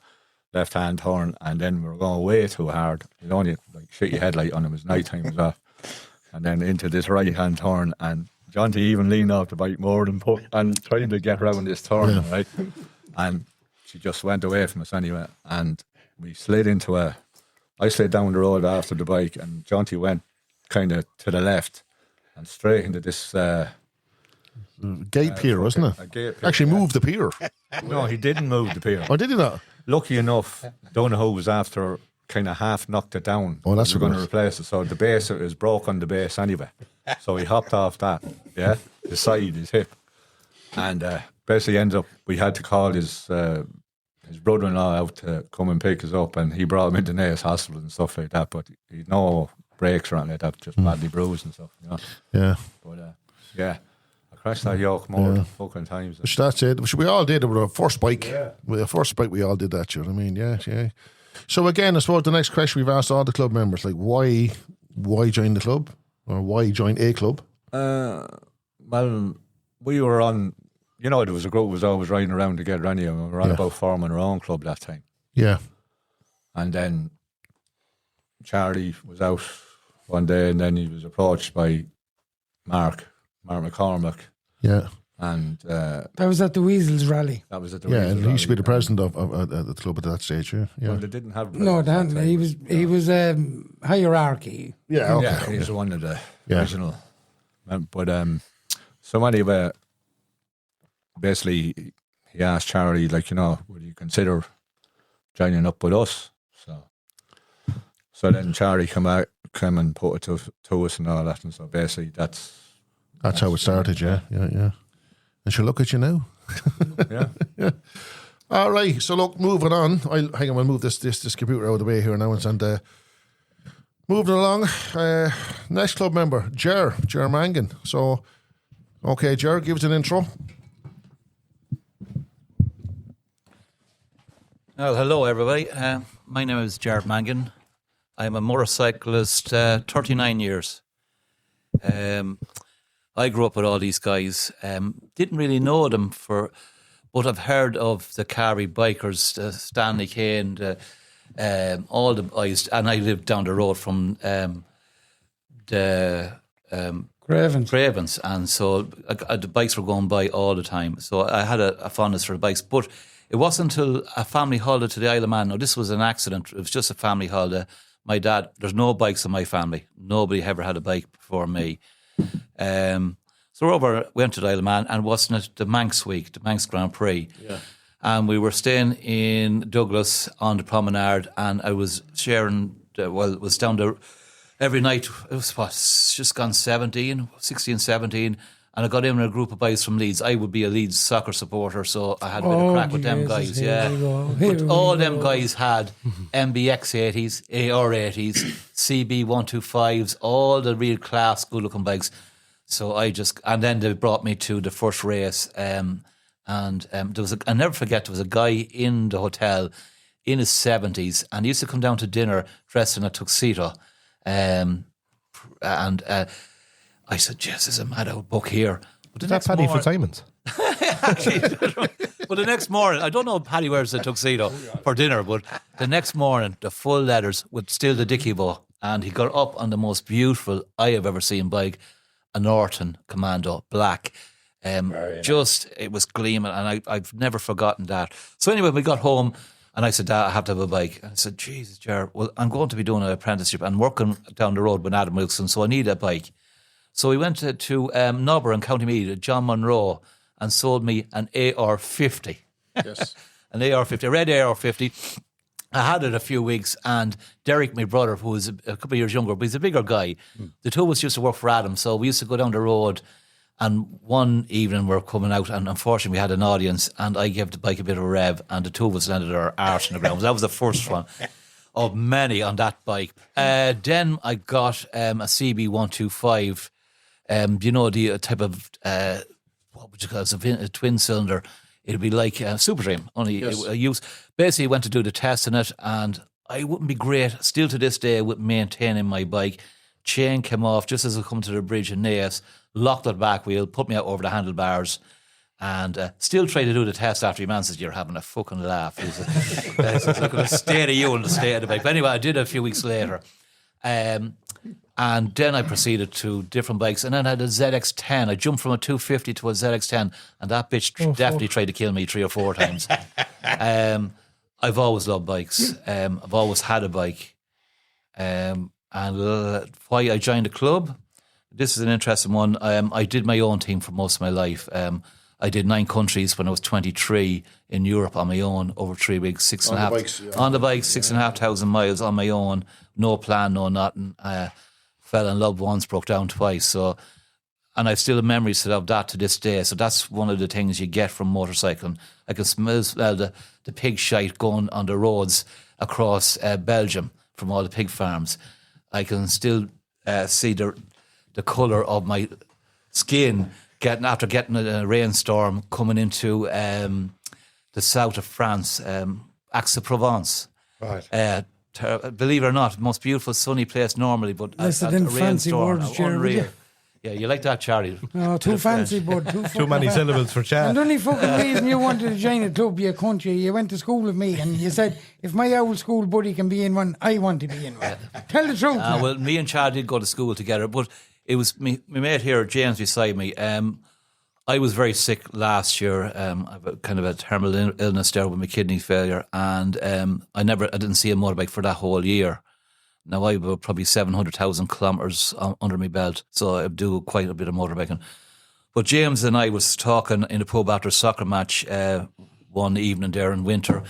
left hand turn, and then we were going way too hard. You only like shit your headlight on. It was night time as well, and then into this right hand turn, and Johnny even leaned off the bike more than and trying to get around this turn, right, and she just went away from us anyway, and we slid into I slid down the road after the bike, and Jonty went kind of to the left and straight into this Gate pier, wasn't it? a gate pier. Actually moved the pier. No, he didn't move the pier. Oh, did he not? Lucky enough, Donohoe was after kind of half knocked it down. Oh, that's we were going to good. replace it. So the base it was broke on the base anyway. So he hopped off that, the side, his hip, and basically ended up. We had to call his brother-in-law out to come and pick us up, and he brought him into Naas Hospital and stuff like that. But he had no breaks or anything like that, just badly bruised and stuff, you know. Yeah. But crashed that yoke more than fucking times. Which that's it. Which we all did with our first bike. With our first bike, we all did that. You know what I mean? Yeah. So again, I suppose the next question we've asked all the club members, like, why join the club, or why join a club? Well, we were on. You know, there was a group was always riding around together. Anyway, we were on about forming our own club that time. Yeah. And then Charlie was out one day, and then he was approached by Mark McCormack. Yeah. And that was at the Weasels rally. That was at the Weasels Weasels and he used to be the rally. president of the club at that stage. Yeah. Well, they didn't have. No, he was hierarchy. Yeah. Okay. Yeah, he's one of the Yeah. original. But so anyway, basically, he asked Charlie, like, you know, would you consider joining up with us? So then Charlie came and put it to us and all that, and so basically that's how it started. Yeah. And she'll look at you now. yeah. All right. So look, moving on. I'll move this computer out of the way here now and moving along. Next club member, Ger Mangan. So, okay, Ger, give us an intro. Well, hello everybody. My name is Jared Mangan. I'm a motorcyclist, 39 years. I grew up with all these guys. Didn't really know them but I've heard of the Carry bikers, Stanley Kane, all the guys, and I lived down the road from the Cravens, and so the bikes were going by all the time. So I had a fondness for the bikes, but it wasn't until a family holiday to the Isle of Man. Now, this was an accident. It was just a family holiday. My dad, there's no bikes in my family. Nobody ever had a bike before me. So we went to the Isle of Man, and wasn't it the Manx week, the Manx Grand Prix? Yeah. And we were staying in Douglas on the promenade, and I was sharing, it was down there every night. It was just gone 16, 17. And I got in with a group of boys from Leeds. I would be a Leeds soccer supporter, so I had a bit of crack with them guys. Yeah, but all them guys had MBX 80s, AR 80s, CB 125s, all the real class, good-looking bikes. So and then they brought me to the first race. And there was I'll never forget, there was a guy in the hotel in his 70s, and he used to come down to dinner dressed in a tuxedo, I said, "Yes, there's a mad old book here." But Is that Paddy Fitzsimons? Actually, but the next morning, I don't know if Paddy wears a tuxedo for dinner, but the next morning, the full leathers with still the dicky bow, and he got up on the most beautiful I have ever seen bike, a Norton Commando black. It was gleaming, and I've never forgotten that. So anyway, we got home, and I said, "Dad, I have to have a bike." And I said, "Jesus, Jared, well, I'm going to be doing an apprenticeship and working down the road with Adam Wilson, so I need a bike." So we went to Nobber in County Meath, John Monroe, and sold me an AR-50. Yes. An AR-50, a red AR-50. I had it a few weeks, and Derek, my brother, who was a couple of years younger, but he's a bigger guy, the two of us used to work for Adam, so we used to go down the road, and one evening we were coming out, and unfortunately we had an audience, and I gave the bike a bit of a rev, and the two of us landed our arse on the ground. That was the first one of many on that bike. Then I got a CB 125. You know, the type of, what would you call it, a twin cylinder. It'd be like a Super Dream, only basically went to do the test in it, and I wouldn't be great, still to this day, with maintaining my bike. Chain came off just as I come to the bridge in Naas, locked the back wheel, put me out over the handlebars, and still try to do the test after your man says, "You're having a fucking laugh." He says, "Look at the state of you and the state of the bike." But anyway, I did it a few weeks later. And then I proceeded to different bikes, and then I had a ZX-10. I jumped from a 250 to a ZX-10, and that bitch definitely tried to kill me 3 or 4 times. I've always loved bikes. I've always had a bike. And why I joined the club, this is an interesting one. I did my own team for most of my life. I did 9 countries when I was 23 in Europe on my own over 3 weeks, on the bikes, 6,500 miles on my own, no plan, no nothing. Fell in love once, broke down twice. So, and I've still memories of that to this day. So that's one of the things you get from motorcycling. I can smell the pig shite going on the roads across Belgium from all the pig farms. I can still see the colour of my skin after getting a rainstorm coming into the south of France, Aix-en-Provence. Right. Believe it or not, most beautiful sunny place normally, but Listen, a in fancy rainstorm, words, Jerry, would unreal. you? Yeah, you like that, Charlie? No, too fancy, bud. Too many syllables for And chat. the only fucking reason you wanted to join a club, you cunt, you went to school with me and you said, if my old school buddy can be in one, I want to be in one. Tell the truth. man. Well, me and Chad did go to school together, but it was my mate here, James, beside me. I was very sick last year. I have a kind of a terminal illness there with my kidney failure, and I didn't see a motorbike for that whole year. Now I have probably 700,000 kilometres under my belt, so I do quite a bit of motorbiking. But James and I was talking in the pub after a soccer match one evening there in winter.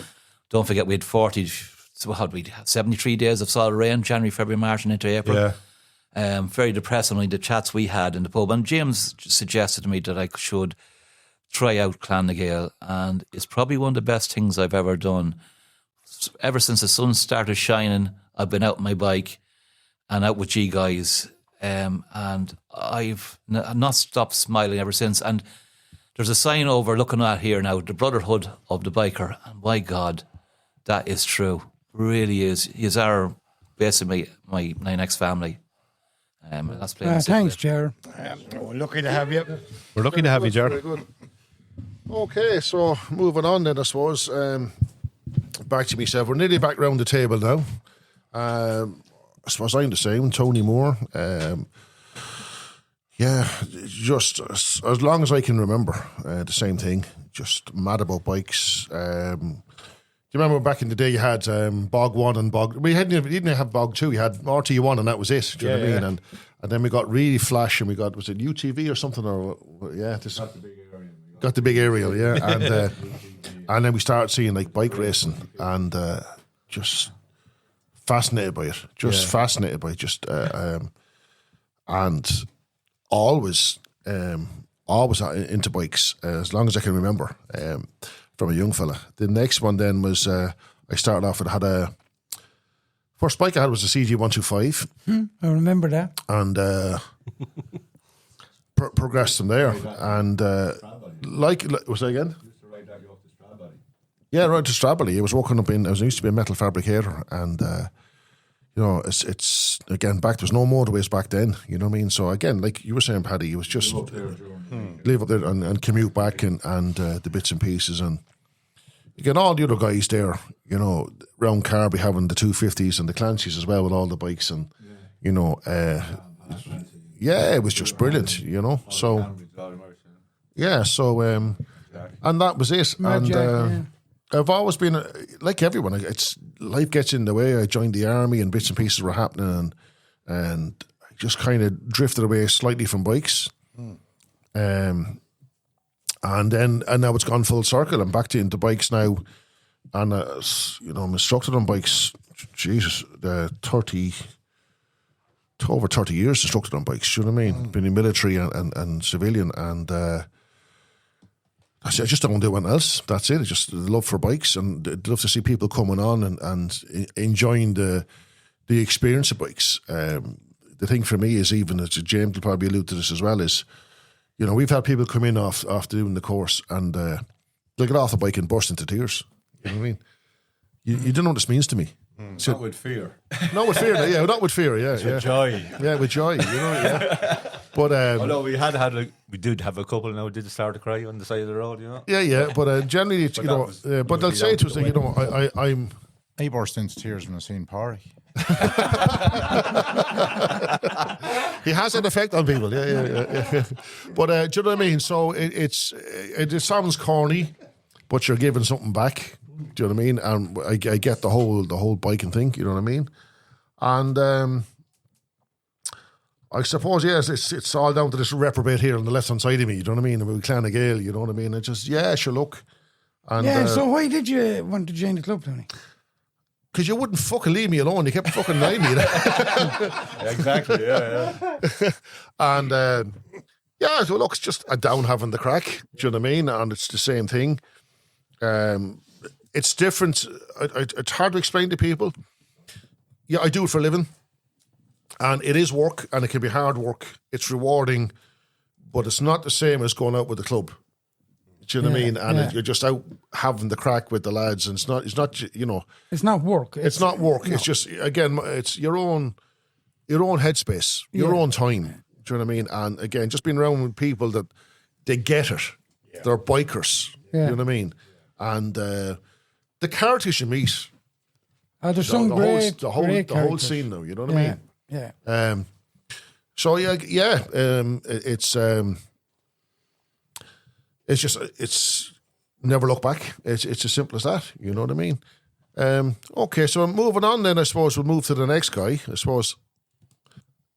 Don't forget, we had 73 days of solid rain, January, February, March and into April. Yeah. Very depressingly, the chats we had in the pub. And James suggested to me that I should try out Clonagale, and it's probably one of the best things I've ever done. Ever since the sun started shining, I've been out on my bike and out with G guys, and I've not stopped smiling ever since. And there's a sign over looking at here now, the Brotherhood of the Biker, and my God, that is true. Really is. He's basically my next family. That's plain Thanks, Ger. We're lucky to have you. We're lucky to have you, Very Ger. good. Okay, so moving on then, I suppose. Back to myself. We're nearly back round the table now. I suppose I'm the same. Tony Moore. Just as long as I can remember, the same thing. Just mad about bikes. Do you remember back in the day you had Bog 1 and Bog... We didn't have Bog 2, you had RT1 and that was it. Do you know what I mean? And then we got really flash and we got, was it UTV or something? Got the big aerial, yeah. And then we started seeing like bike racing and just fascinated by it. Fascinated by it. And always into bikes as long as I can remember. From a young fella. The next one then was I started off with first bike I had was a CG125. I remember that. And progressed from there. And was that again? Yeah, right to Stradbally. I was working I used to be a metal fabricator, and it's again back. There was no motorways back then. You know what I mean? So again, like you were saying, Paddy, it was just live up there and commute back and the bits and pieces, and again all the other guys there. Round Carby having the 250s and the Clancy's as well with all the bikes, and it was just brilliant. So and that was it. I've always been like everyone. It's life gets in the way. I joined the army, and bits and pieces were happening, and I just kind of drifted away slightly from bikes. And now it's gone full circle. I'm back into bikes now, and I'm instructed on bikes. Jesus, over 30 years instructed on bikes. You know what I mean? Been in military and civilian, and. I just don't do anything else. That's it. I just love for bikes, and I'd love to see people coming on and enjoying the experience of bikes. The thing for me is, even as James will probably allude to this as well, is we've had people come in after doing the course and they'll get off the bike and burst into tears. You know what I mean? You don't know what this means to me. So, not with fear. Not with fear, yeah. Not with fear, yeah. With joy. Yeah, with joy. Yeah. But although we did have a couple now did start to cry on the side of the road, Yeah. But generally, it's, but they'll say to us, I'm. I burst into tears when I seen Parry. He has an effect on people, yeah. But do you know what I mean? So it sounds corny, but you're giving something back. Do you know what I mean? And I get the whole biking thing. You know what I mean? And I suppose it's all down to this reprobate here on the left hand side of me. You know what I mean? About Clonagale. You know what I mean? It's just sure, look. And, so why did you want to join the club, Tony? Because you wouldn't fucking leave me alone. You kept fucking lying me. Exactly, yeah. And so look, it's just a down having the crack. Do you know what I mean? And it's the same thing. It's different. It's hard to explain to people. Yeah, I do it for a living. And it is work, and it can be hard work. It's rewarding, but it's not the same as going out with the club. Do you know what I mean? And you're just out having the crack with the lads, and it's not you know. It's not work. It's not work. No. It's just, again, it's your own headspace, your own time. Do you know what I mean? And again, just being around with people that they get it. Yeah. They're bikers. Yeah. You know what I mean? And the characters you meet. There's some great whole scene now. You know what I mean? Yeah. So it's never look back. It's as simple as that. You know what I mean? Okay, so moving on then, I suppose we'll move to the next guy, I suppose.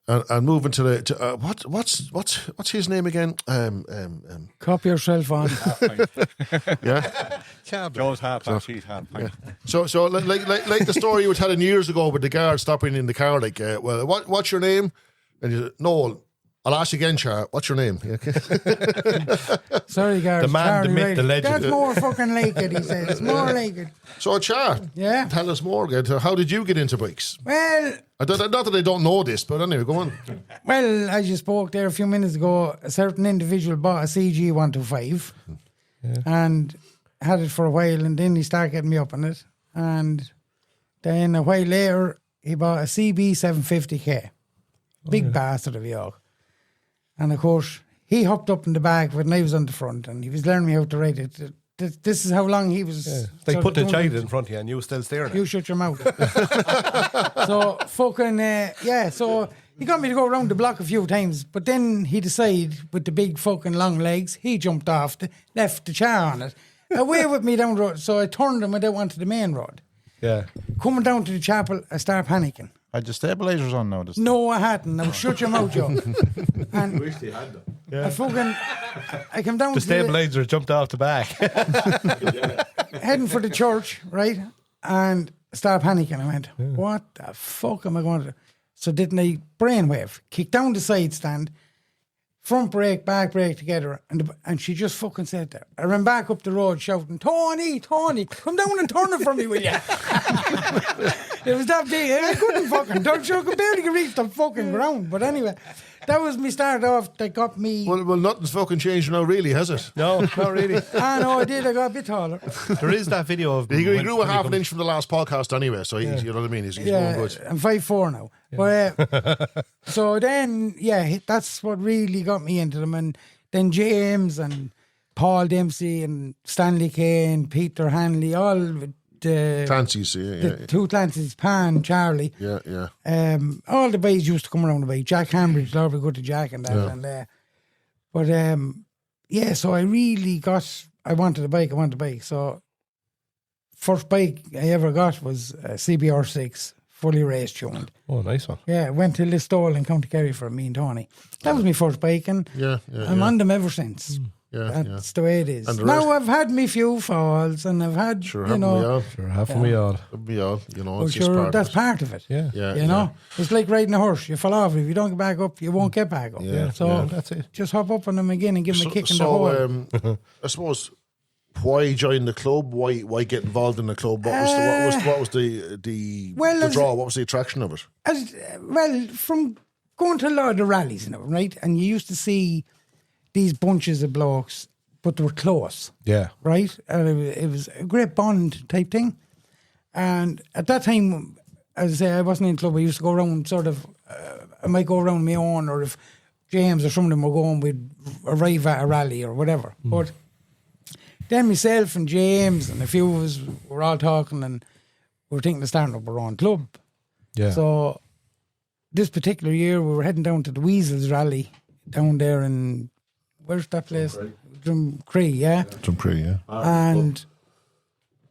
And moving to what's his name again? Copy yourself on. Yeah. Joe's half pint, she's half pint. So like the story you were telling years ago with the guard stopping in the car, like, well, what's your name? And you said, Noel. I'll ask you again, Char. What's your name? Sorry, guys. The man, the myth, the legend. That's more fucking like it, he says. It's more like it. So, Char, tell us more. How did you get into bikes? Well... not that I don't know this, but anyway, go on. Well, as you spoke there a few minutes ago, a certain individual bought a CG 125 and had it for a while, and then he started getting me up on it. And then a while later, he bought a CB 750K. Big bastard of a York. And of course, he hopped up in the back with knives on the front, and he was learning me how to ride it. This is how long he was. Yeah. They put the child in front of you, and you were still staring. You shut your mouth. So fucking So he got me to go around the block a few times, but then he decided with the big fucking long legs, he jumped off, left the chair on it, away with me down the road. So I turned him and I went to the main road. Yeah. Coming down to the chapel, I start panicking. Had your stabilisers on now? No, I hadn't. Now shut your mouth, Joe. And wish they had them. Yeah. I come down the to stabilizer jumped off the back. Heading for the church, right? And started panicking. I went, what the fuck am I going to do? So didn't I brainwave, kick down the side stand, front brake, back brake together, and she just fucking said that. I ran back up the road shouting, Tony, come down and turn it for me, will you? It was that big. I couldn't fucking turn, so I could barely reach the fucking ground. But anyway, that was me start off. That got me. Well, nothing's fucking changed now, really, has it? No, not really. No, I did. I got a bit taller. There is that video of. He grew a half an inch from the last podcast anyway, so you know what I mean? He's going good. I'm 5'4" now. Yeah. But so then, that's what really got me into them. And then James and Paul Dempsey and Stanley Kane, Peter Hanley, all the Clancy's, two Clancy's, Pan, Charlie. Yeah. All the boys used to come around the bike. Jack Hambridge, lovely good to Jack and that. So I really I wanted a bike. So first bike I ever got was a CBR6. Fully race tuned. Oh, nice one. Yeah, went to Listowel in County Kerry for me and Tony. That was my first bike, and I'm on them ever since. That's the way it is. Now I've had me few falls, and I've had haven't we all? You know, it's just that's part of it. Yeah. You know, it's like riding a horse. You fall off. If you don't get back up, you won't get back up. So that's it. Just hop up on them again and give them a kick in the hole. I suppose. Why join the club? Why get involved in the club? What was the draw? What was the attraction of it? From going to a lot of the rallies, right? And you used to see these bunches of blokes, but they were close. Yeah. Right? It was a great bond type thing. And at that time, as I say, I wasn't in the club. I used to go around I might go around my own, or if James or some of them were going, we'd arrive at a rally or whatever. But then myself and James and a few of us were all talking, and we were thinking of starting up our own club. Yeah. So this particular year we were heading down to the Weasels rally down there in, where's that place? Drumcree, yeah. Drumcree, yeah. And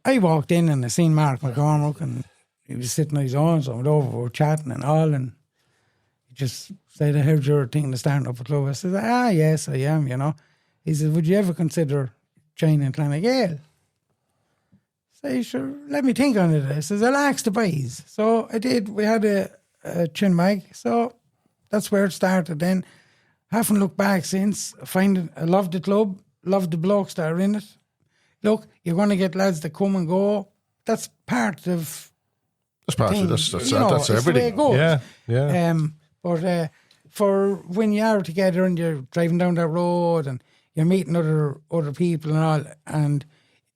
I walked in and I seen Mark McCormick, and he was sitting on his own, so I went over, we were chatting and all, and he just said, I heard you were thinking of starting up a club. I said, yes, I am, you know. He said, would you ever consider joining Clonagale? So sure, let me think on it. I says, I'll ask the boys. So I did. We had a chin mag, so that's where it started then. Haven't looked back since. I love the club, love the blokes that are in it. Look, you're going to get lads that come and go. That's part of That's part of it. That's everything. The way it goes. Yeah. But for when you are together and you're driving down that road and you're meeting other people and all, and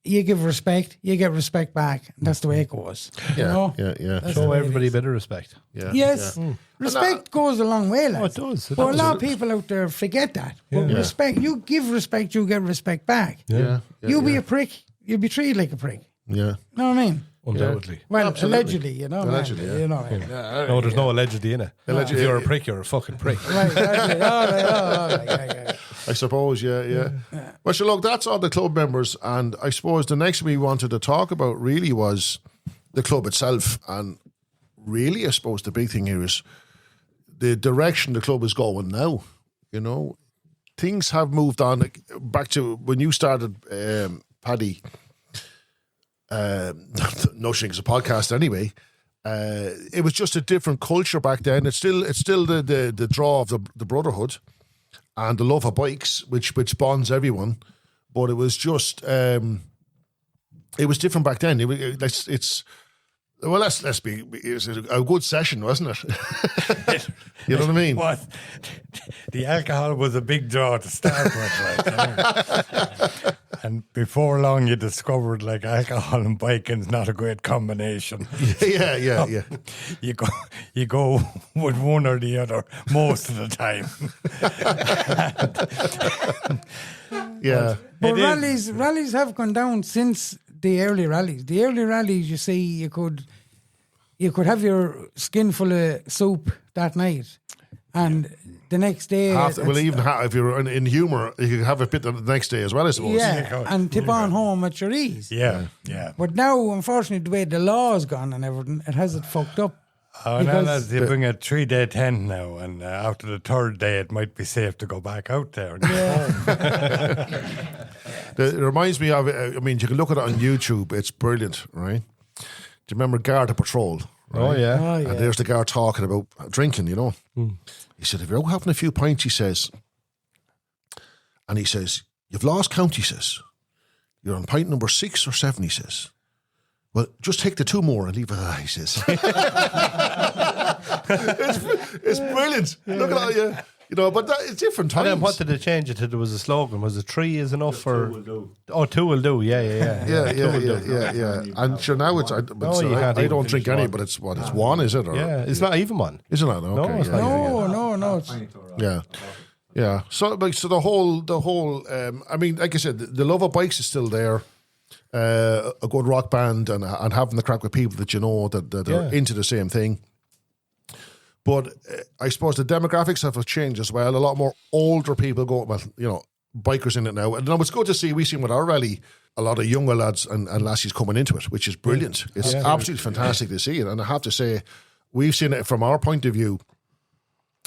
you give respect, you get respect back. And that's the way it goes. You know? Yeah. That's Show the way it everybody a is. bit of respect. Yeah. Yes, respect goes a long way, lads. it does. It But does. a lot of people out there forget that. But Yeah. respect, you give respect, you get respect back. Yeah. You be a prick, you'll be treated like a prick. Yeah. You know what I mean? Undoubtedly. Well, Absolutely. allegedly, you know. Allegedly, man, yeah. You know. No, there's no allegedly in it. Allegedly. If you're a prick, you're a fucking prick. Right, that's it. All right, yeah. I suppose, yeah. Well, so look, that's all the club members, and I suppose the next we wanted to talk about really was the club itself, and really, I suppose the big thing here is the direction the club is going now. You know, things have moved on. Like, back to when you started, Paddy. Nothing is a podcast anyway. It was just a different culture back then. It's still the draw of the brotherhood and the love of bikes, which bonds everyone. But it was just it was different back then. Let's be. It was a good session, wasn't it? You know what I mean? What? The alcohol was a big draw to start with, like, and before long you discovered like alcohol and biking's not a great combination. Yeah. You go with one or the other most of the time. Yeah. But rallies have gone down since the early rallies. The early rallies, you see, you could have your skin full of soup that night, and the next day, if you're in humour, you can have a bit the next day as well, I suppose. yeah, and tip on home at your ease. Yeah. But now, unfortunately, the way the law's gone and everything, it has it fucked up. Oh, now lads, they bring a 3-day tent now, and after the third day, it might be safe to go back out there. It reminds me of, I mean, you can look at it on YouTube. It's brilliant, right? Do you remember Garda Patrol? Right? Oh, yeah. Oh, yeah. And there's the guard talking about drinking, you know. He said, if you're out having a few pints, he says, and he says, you've lost count, he says. You're on pint number 6 or 7, he says. Well, just take the 2 more and leave it at that, he says. It's brilliant. Look at that, yeah. You know, but it's different times. And then what did they change it to? There was a slogan. Was it 3 is enough or 2 will do? Oh, 2 will do. Yeah. Yeah. And sure, now I don't drink any, but it's 1, is it? Or, yeah, it's not even 1. Isn't it? Okay, No, it's not. No. It's, Yeah. So the whole. I mean, like I said, the love of bikes is still there. A good rock band and having the crack with people that you know that are into the same thing. But I suppose the demographics have changed as well. A lot more older people go, well, you know, bikers in it now. And it's good to see, we've seen with our rally, a lot of younger lads and lassies coming into it, which is brilliant. It's absolutely fantastic to see it. And I have to say, we've seen it from our point of view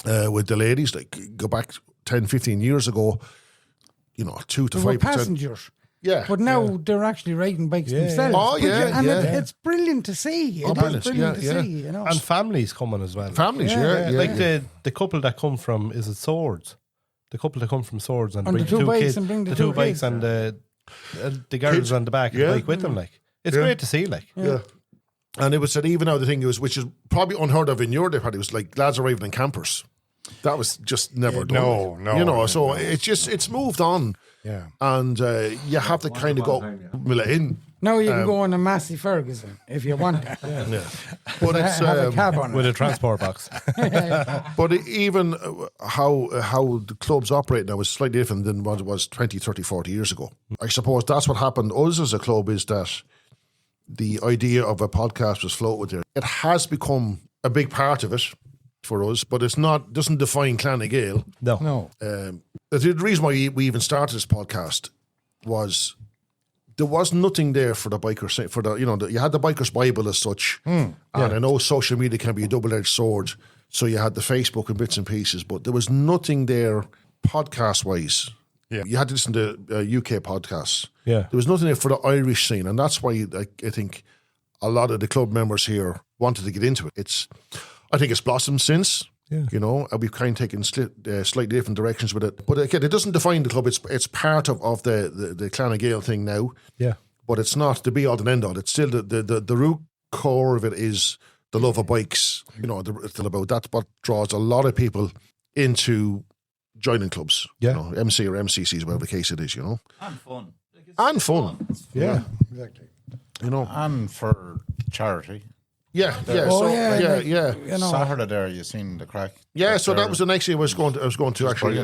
with the ladies, like go back 10, 15 years ago, you know, 2 to 5%. Passengers. Yeah. But now they're actually riding bikes themselves. Oh, yeah. And it's brilliant to see. It's brilliant to see, you know. And families coming as well. Families, yeah. Like the couple that come from, is it Swords? The couple that come from Swords and On bring the 2 2 bikes kids, and bring the the 2 2 bikes kids. and the girls on the back of the bike with them. Like, it's great to see. Like, Yeah. And it was said, even now the thing is, which is probably unheard of in your day, it was like lads arriving in campers. That was just never done. No. You know, so it's moved on. Yeah. And you have to kind of go mill it in. Now you can go on a Massey Ferguson if you want to. But it's have a cab on with it. a transport box. but even how the clubs operate now is slightly different than what it was 20, 30, 40 years ago. I suppose that's what happened us as a club, is that the idea of a podcast was floated there. It has become a big part of it for us, but doesn't define Clonagale. No. The reason why we even started this podcast was there was nothing there for the bikers. You had the Bikers Bible as such, and I know social media can be a double-edged sword. So you had the Facebook and bits and pieces, but there was nothing there podcast-wise. Yeah. You had to listen to UK podcasts. Yeah. There was nothing there for the Irish scene, and that's why I think a lot of the club members here wanted to get into it. I think it's blossomed since. Yeah. You know, and we've kind of taken slightly different directions with it. But again, it doesn't define the club. It's part of the Clonagale thing now. Yeah. But it's not the be all and end all. It's still the root core of it is the love of bikes. You know, it's still about that's what draws a lot of people into joining clubs. Yeah. You know, MC or MCCs, whatever the case it is, you know. And fun. And fun. Yeah. Exactly. You know. And for charity. Yeah, Oh, yeah. You know, Saturday there, you seen the crack. Yeah, so that was the next thing I was going to actually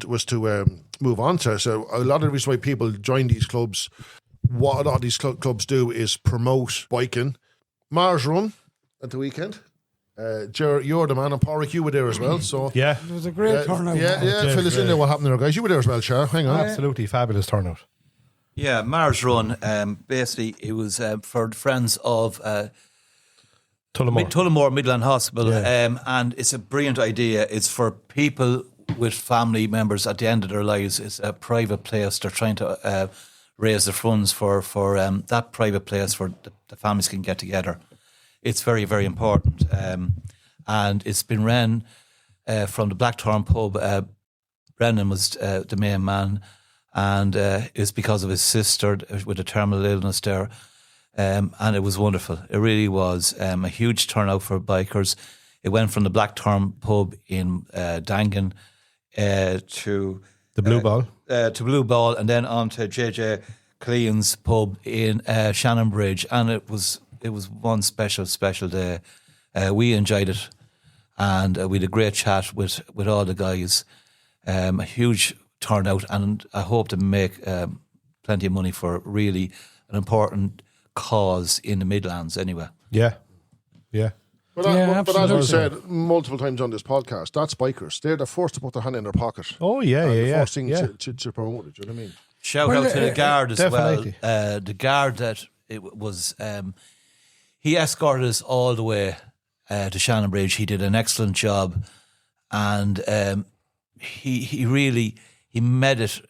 was to move on to. So a lot of the reason why people join these clubs, what a lot of these clubs do is promote biking. Mars Run at the weekend. You're the man, and Porrick, you were there as well. So Yeah. it was a great turnout. Fill us in there. What happened there, guys? You were there as well, Char. Hang on. Absolutely fabulous turnout. Yeah, Mars Run. Basically, it was for the friends of Tullamore Midland Hospital, and it's a brilliant idea. It's for people with family members at the end of their lives. It's a private place. They're trying to raise the funds for that private place for the families can get together. It's very, very important, and it's been ran from the Blackthorn pub. Brendan was the main man, and it's because of his sister with a terminal illness there. And it was wonderful. It really was a huge turnout for bikers. It went from the Blackthorn pub in Dangan to The Blue Ball. to Blue Ball, and then on to JJ Clean's pub in Shannonbridge, and it was one special day. We enjoyed it, and we had a great chat with all the guys. A huge turnout, and I hope to make plenty of money for really an important cause in the Midlands anyway. Yeah. But as I said multiple times on this podcast, that's bikers. They're the first to put their hand in their pocket. Oh, yeah. The first thing to promote it, do you know what I mean? Shout out to the guard as definitely. well. The guard that it was, he escorted us all the way to Shannonbridge. He did an excellent job, and he really made it.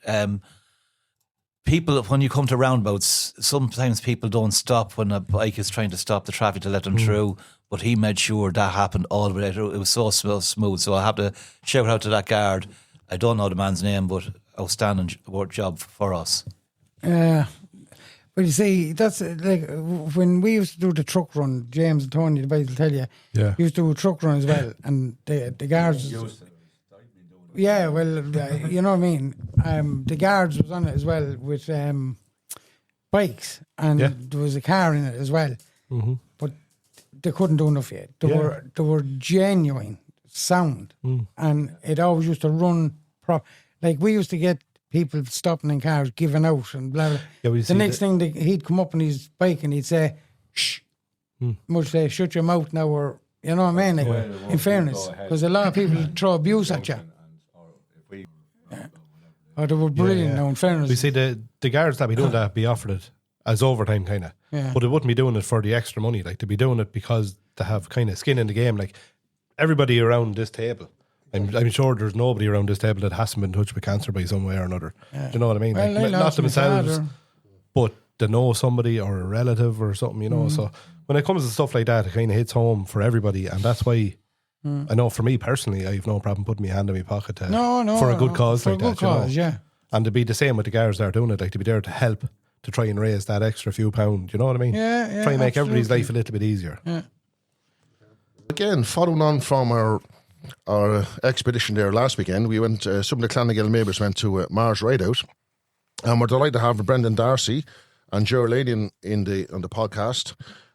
People, when you come to roundabouts, sometimes people don't stop when a bike is trying to stop the traffic to let them through. But he made sure that happened all the way through. It was so smooth. So I have to shout out to that guard. I don't know the man's name, but outstanding job for us. But you see, that's like when we used to do the truck run. James and Tony, the boys will tell you, used to do a truck run as well, and the guards. Yeah, well, you know what I mean. The guards was on it as well with bikes, and there was a car in it as well. Mm-hmm. But they couldn't do enough yet. They were genuine sound, and it always used to run prop. Like we used to get people stopping in cars, giving out, and blah blah. Yeah, the next thing he'd come up on his bike and he'd say, "Shh," much say, "Shut your mouth now," or you know what I mean. Like, in fairness, because a lot of people throw abuse at you. Oh, they were brilliant now, in fairness. We see the guards that be doing that be offered it as overtime kind of. Yeah. But they wouldn't be doing it for the extra money. Like, they'd be doing it because they have kind of skin in the game. Like, everybody around this table, I'm sure there's nobody around this table that hasn't been touched with cancer by some way or another. Yeah. Do you know what I mean? Well, like, not themselves, but they know somebody or a relative or something, you know. So when it comes to stuff like that, it kind of hits home for everybody. And that's why I know for me personally, I have no problem putting my hand in my pocket for a good cause like that. Cause, you know? And to be the same with the guards that are doing it, like to be there to help, to try and raise that extra few pound. You know what I mean? Yeah. Try and make everybody's life a little bit easier. Yeah. Again, following on from our expedition there last weekend, we went. Some of the Clannagill neighbours went to Mars Rideout, and we're delighted to have Brendan Darcy and Geraldine on the podcast,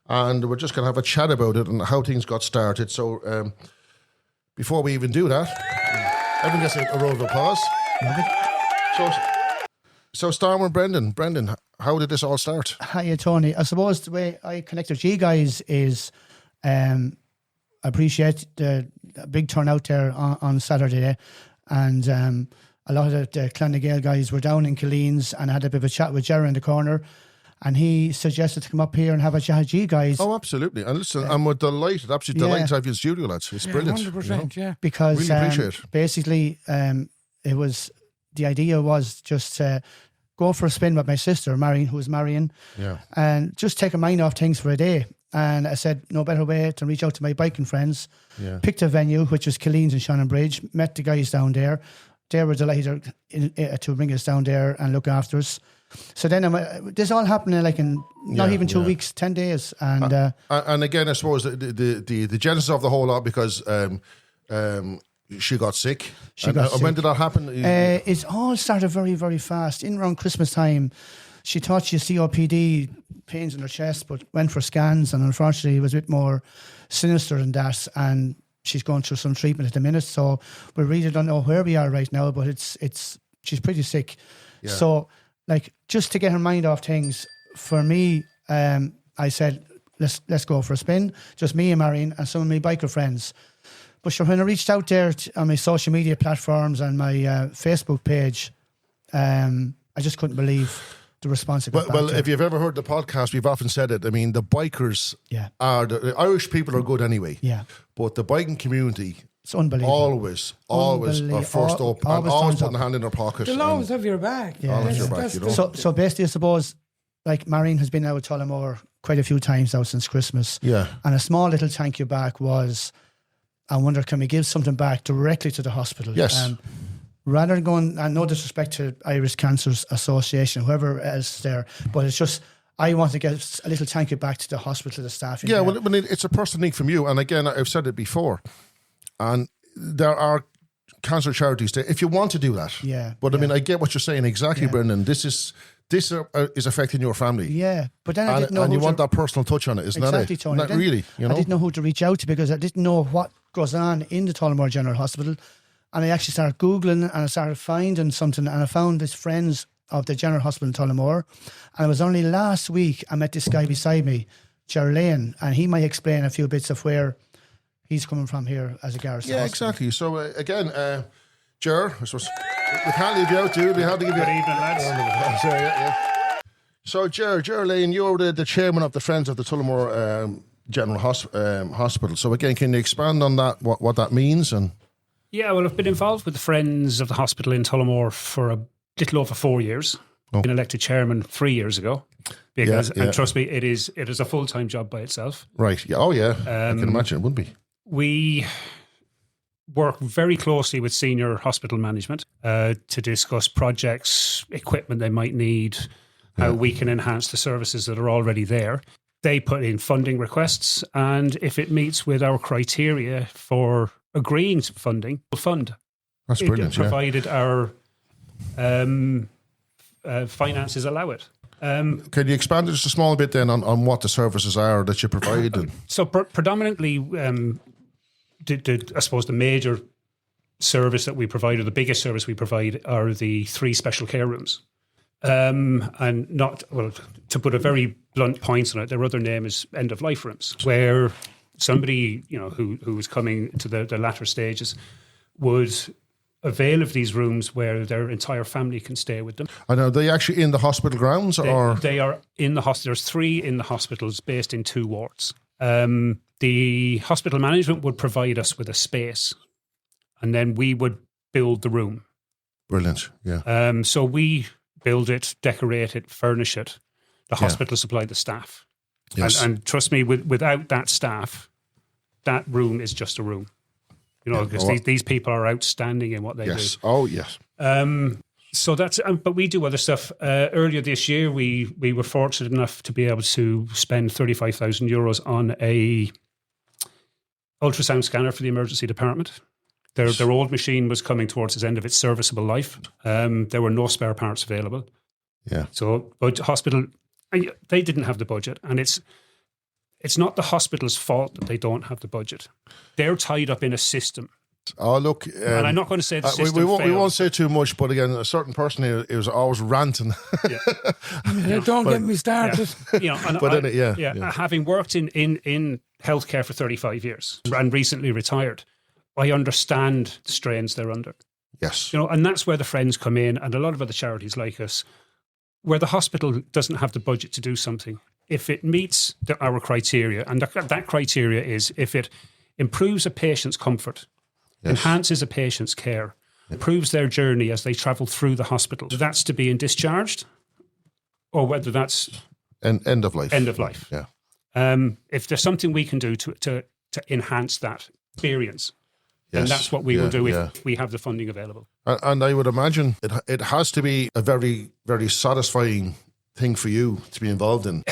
and we're just going to have a chat about it and how things got started. So before we even do that, everyone gets a round of applause. So starting with Brendan. Brendan, how did this all start? Hiya, Tony. I suppose the way I connect with you guys is I appreciate the big turnout there on Saturday, and a lot of the Clannagill guys were down in Killeens, and I had a bit of a chat with Jerry in the corner, and he suggested to come up here and have a chat with you guys. Oh, absolutely. And listen, I'm delighted, absolutely delighted to have you in studio, lads. It's brilliant. 100%, yeah. Because really appreciate it. Basically, it was, the idea was just go for a spin with my sister, Marion, who was Marion, and just take a mind off things for a day. And I said, no better way to reach out to my biking friends. Yeah. Picked a venue, which was Killeens and Shannonbridge, met the guys down there. They were delighted to bring us down there and look after us. So then this all happened in not even 2 weeks, 10 days. And again, I suppose the genesis of the whole lot, because she got sick. She got sick. When did that happen? It all started very, very fast. In around Christmas time, she thought she had COPD, pains in her chest, but went for scans, and unfortunately it was a bit more sinister than that, and she's going through some treatment at the minute, so we really don't know where we are right now, but it's she's pretty sick. Yeah. So, like, just to get her mind off things, for me, I said, let's go for a spin, just me and Marion and some of my biker friends. But sure, when I reached out there on my social media platforms and my Facebook page, I just couldn't believe the response. Well, if you've ever heard the podcast, we've often said it. I mean, the bikers are the Irish people are good anyway. Yeah. But the biking community, it's unbelievable. Always are first up and always putting a hand in their pocket. They'll always have your back. Yeah. Always your back, you know. So basically, I suppose, like, Marion has been out with Tullamore quite a few times now since Christmas. Yeah. And a small little thank you back was, I wonder, can we give something back directly to the hospital? Yes. Rather than going, and no disrespect to Irish Cancers Association, whoever else there, but it's just, I want to get a little thank you back to the hospital, the staff. Yeah, well, it's a personal need from you. And again, I've said it before, and there are cancer charities there if you want to do that. Yeah. But I mean, I get what you're saying exactly, Brendan. This is affecting your family. Yeah, but then I didn't know. And you want that personal touch on it, isn't exactly, that it? Tony. Not really, you know? I didn't know who to reach out to because I didn't know what goes on in the Tullamore General Hospital. And I actually started Googling and I started finding something, and I found this Friends of the General Hospital in Tullamore. And it was only last week I met this guy beside me, Ger Lane, and he might explain a few bits of where he's coming from here as a garrison. Yeah, exactly. So again, Ger, I suppose we can't leave you out, dude. We have to give you good evening, lads. So Ger Lane, you're the chairman of the Friends of the Tullamore General Hospital. So again, can you expand on that? What that means and. Yeah, well, I've been involved with the Friends of the Hospital in Tullamore for a little over 4 years. Oh. Been elected chairman 3 years ago. Because, and trust me, it is a full-time job by itself. Right. Yeah. Oh, yeah. I can imagine it would be. We work very closely with senior hospital management to discuss projects, equipment they might need, how we can enhance the services that are already there. They put in funding requests, and if it meets with our criteria for agreeing to funding, we'll fund. That's brilliant. Provided our finances allow it. Can you expand just a small bit then on what the services are that you provide? So predominantly, I suppose the major service that we provide, or the biggest service we provide, are the 3 special care rooms. And not, well, to put a very blunt point on it, their other name is end-of-life rooms, where somebody, you know, who was coming to the latter stages would avail of these rooms where their entire family can stay with them. And are they actually in the hospital grounds? They are in the hospital. There's 3 in the hospitals based in 2 wards. The hospital management would provide us with a space, and then we would build the room. Brilliant, yeah. So we build it, decorate it, furnish it. The hospital supplied the staff. Yes. And trust me, without that staff, that room is just a room. You know, because these people are outstanding in what they do. Yes. Oh, yes. So that's, but we do other stuff. Earlier this year, we were fortunate enough to be able to spend €35,000 on a ultrasound scanner for the emergency department. Their old machine was coming towards the end of its serviceable life. There were no spare parts available. Yeah. So, but hospital, they didn't have the budget, and it's not the hospital's fault that they don't have the budget. They're tied up in a system. Oh, look. And I'm not going to say the system we won't say too much, but again, a certain person here is always ranting. Don't get me started. Yeah. You know, and having worked in healthcare for 35 years and recently retired, I understand the strains they're under. Yes. You know, and that's where the Friends come in, and a lot of other charities like us, where the hospital doesn't have the budget to do something. If it meets our criteria, and that criteria is if it improves a patient's comfort, enhances a patient's care, improves their journey as they travel through the hospital, whether that's to being discharged or whether that's end of life. End of life. Yeah. If there's something we can do to enhance that experience, and that's what we will do if we have the funding available. And I would imagine it has to be a very, very satisfying thing for you to be involved in.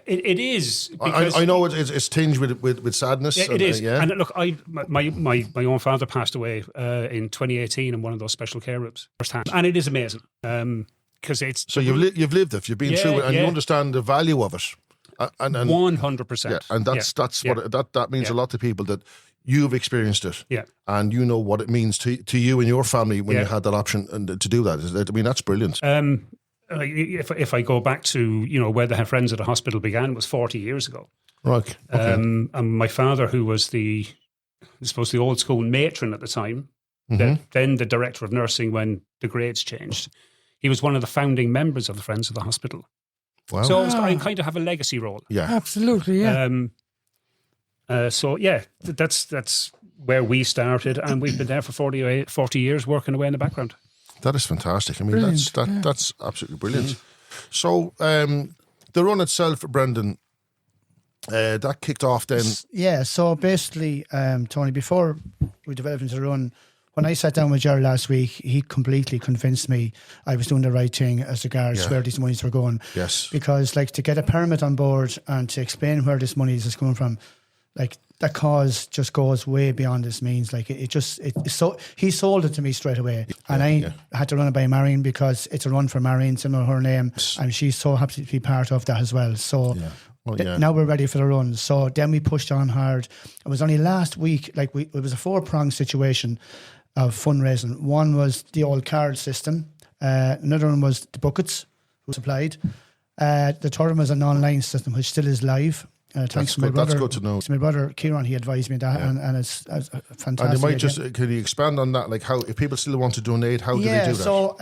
It is. I know it's tinged with sadness. It is. Yeah. And look, my own father passed away in 2018 in one of those special care rooms firsthand, and it is amazing because it's. So you've lived it, you've been through it, and you understand the value of it. And 100%. Yeah, and that's what that means a lot to people, that you've experienced it. Yeah. And you know what it means to you and your family when you had that option and to do that. I mean, that's brilliant. If I go back to where the Friends of the Hospital began was 40 years ago. Right. Okay. And my father, who was the old school matron at the time, then the director of nursing when the grades changed, he was one of the founding members of the Friends of the Hospital. Wow. So I kind of have a legacy role. Yeah, absolutely. Yeah. That's where we started, and we've been there for 40 years working away in the background. That is fantastic. I mean, Brilliant, that's absolutely brilliant. So the run itself, Brendan, that kicked off then. Yeah. So basically, Tony, before we developed into the run, when I sat down with Jerry last week, he completely convinced me I was doing the right thing as regards where these monies were going. Yes. Because to get a permit on board and to explain where this money is coming from, that cause just goes way beyond this means. He sold it to me straight away, and I had to run it by Marion because it's a run for Marion, similar to her name, and she's so happy to be part of that as well. So. Yeah. Now we're ready for the run. So then we pushed on hard. It was only last week, it was a 4-pronged situation of fundraising. One was the old card system. Another one was the buckets who supplied. The third one was an online system, which still is live. Thanks to my brother. That's good to know. To my brother Kieran, he advised me that, and it's fantastic. And you might can you expand on that? How, if people still want to donate, how do they do that? So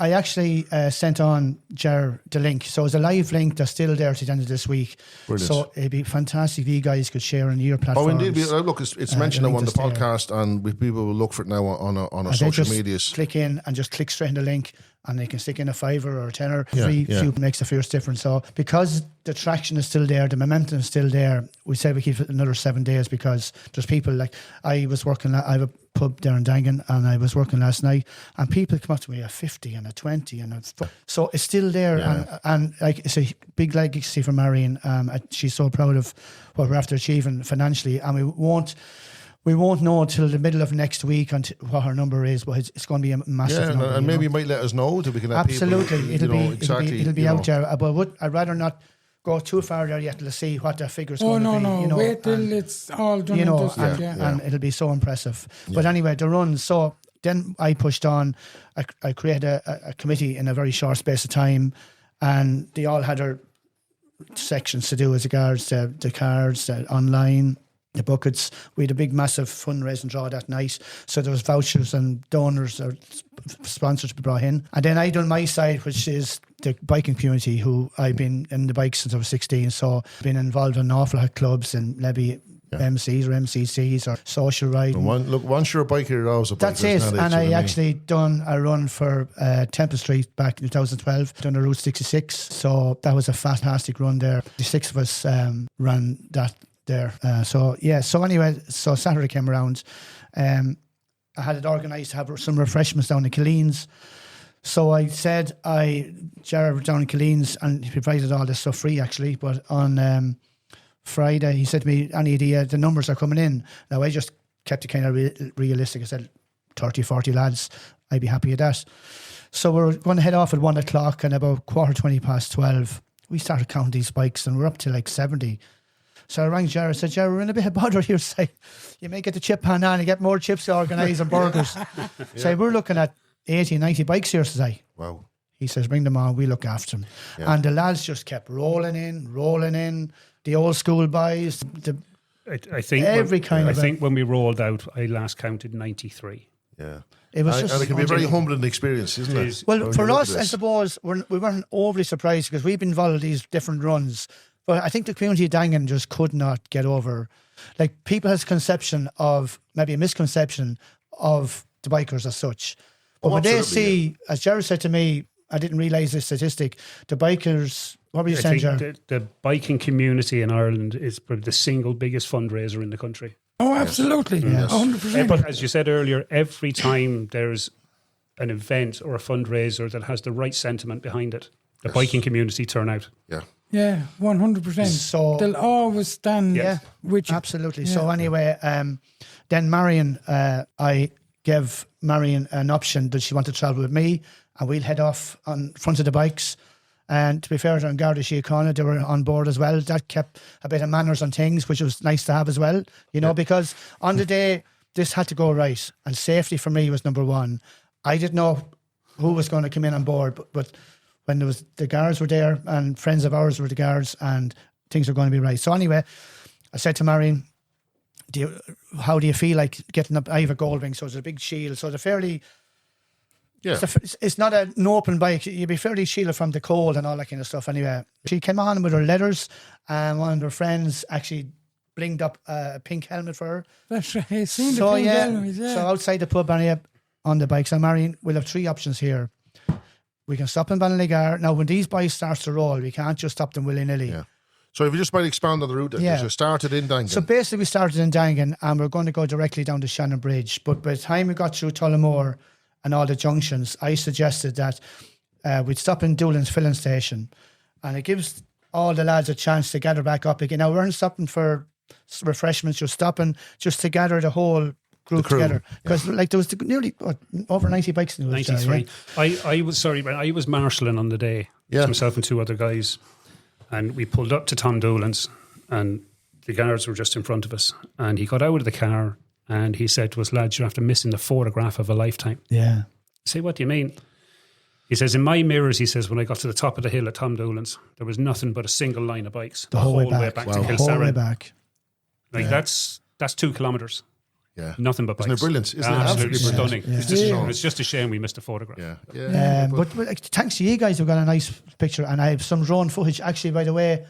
I actually sent on Ger the link. So it's a live link that's still there to the end of this week. Brilliant. So it'd be fantastic if you guys could share on your platforms. Oh, indeed. Look, it's mentioned now on the podcast, and people will look for it now on our social medias. Click in and just click straight in the link, and they can stick in a $5 or a $10. Few makes a fierce difference. So because the traction is still there, the momentum is still there, we said we keep it another 7 days because there's people I was working. I have a pub there in Dangan, and I was working last night, and people come up to me at 50 and a 20, so it's still there, and it's a big legacy for Marion. She's so proud of what we're after achieving financially, and we won't know until the middle of next week what her number is, but it's going to be a massive number. And maybe you might let us know that we can have absolutely people, it'll be out there. But I'd rather not go too far there yet to see what the figure's going to be. No, wait till it's all done and dusted. And it'll be so impressive. But anyway, the run. So then I pushed on. I created a committee in a very short space of time, and they all had their sections to do as regards the cards, the online, the buckets. We had a big, massive fundraising draw that night. So there was vouchers and donors or sponsors to be brought in. And then I done my side, which is the biking community, who I've been in the bike since I was 16. So I've been involved in an awful lot of clubs and maybe MCs or MCCs or social riding. Once you're a biker, you're always a biker. That's it. And I actually done a run for Temple Street back in 2012, done a Route 66. So that was a fantastic run there. The 6 of us ran that there. So anyway, so Saturday came around. I had it organised to have some refreshments down in Killeens. So I said Jared down in Killeens, and he provided all this stuff free actually. But on Friday, he said to me, any idea, the numbers are coming in. Now I just kept it kind of realistic. I said 30, 40 lads, I'd be happy with that. So we're going to head off at 1 o'clock, and about 12:15, we started counting these bikes, and we're up to 70. So I rang Jared, said, Jared, we're in a bit of bother here. Say, you may get the chip pan on and get more chips organised and burgers. So we're looking at 80, 90 bikes here today. Wow. He says, bring them on, we look after them. Yeah. And the lads just kept rolling in. The old school boys, I think when we rolled out, I last counted 93. Yeah. It was and it can be a very humbling experience, isn't it? Well, for us, I suppose, we weren't overly surprised because we've been involved in these different runs. But I think the community of Dangan just could not get over. People has maybe a misconception of the bikers as such. But when they see, as Jared said to me, I didn't realise this statistic, the bikers, what were you saying, Jared? The biking community in Ireland is probably the single biggest fundraiser in the country. Oh, absolutely. Yes. 100%. But as you said earlier, every time there's an event or a fundraiser that has the right sentiment behind it, the biking community turn out. Yeah. Yeah, 100%. So they'll always stand with you. Absolutely. Yeah. So anyway, then Marion, I gave Marion an option that she wanted to travel with me, and we'll head off on front of the bikes. And to be fair to her and Garda Síochána, they were on board as well. That kept a bit of manners on things, which was nice to have as well, you know, because on the day, this had to go right. And safety for me was number one. I didn't know who was going to come in on board, but when there was the guards were there and friends of ours were the guards and things were going to be right. So anyway, I said to Marion, how do you feel like getting up? I have a gold ring, so it's a big shield. So they're fairly... Yeah. It's not an open bike. You'd be fairly shielded from the cold and all that kind of stuff anyway. She came on with her leathers and one of her friends actually blinged up a pink helmet for her. That's right. I've seen So the pink yeah, helmets, yeah. so outside the pub area on the bikes, I'm Marion, we'll have three options here. We can stop in Ballinligar. Now, when these bikes starts to roll, we can't just stop them willy-nilly. Yeah. So if you just might expand on the route, then, you started in Dangan. So basically we started in Dangan and we're going to go directly down to Shannon Bridge. But by the time we got through Tullamore and all the junctions, I suggested that we'd stop in Doolan's filling station, and it gives all the lads a chance to gather back up again. Now, we weren't stopping for refreshments, just stopping just to gather the whole group together. Because like there was nearly over 90 bikes in the 93. I was marshalling on the day. Yeah. Myself and two other guys. And we pulled up to Tom Doolan's, and the guards were just in front of us. And he got out of the car and he said to us, lads, you're after missing the photograph of a lifetime. Yeah. I say, what do you mean? He says, in my mirrors, he says, when I got to the top of the hill at Tom Doolan's, there was nothing but a single line of bikes. The whole way back to the whole Kilsaran. way back. Like that's 2 kilometres. Yeah. Nothing but bikes. Isn't it brilliant? Isn't it absolutely absolutely stunning? brilliant? It's just a shame we missed a photograph. But like, thanks to you guys, we've got a nice picture, and I have some drone footage. Actually, by the way,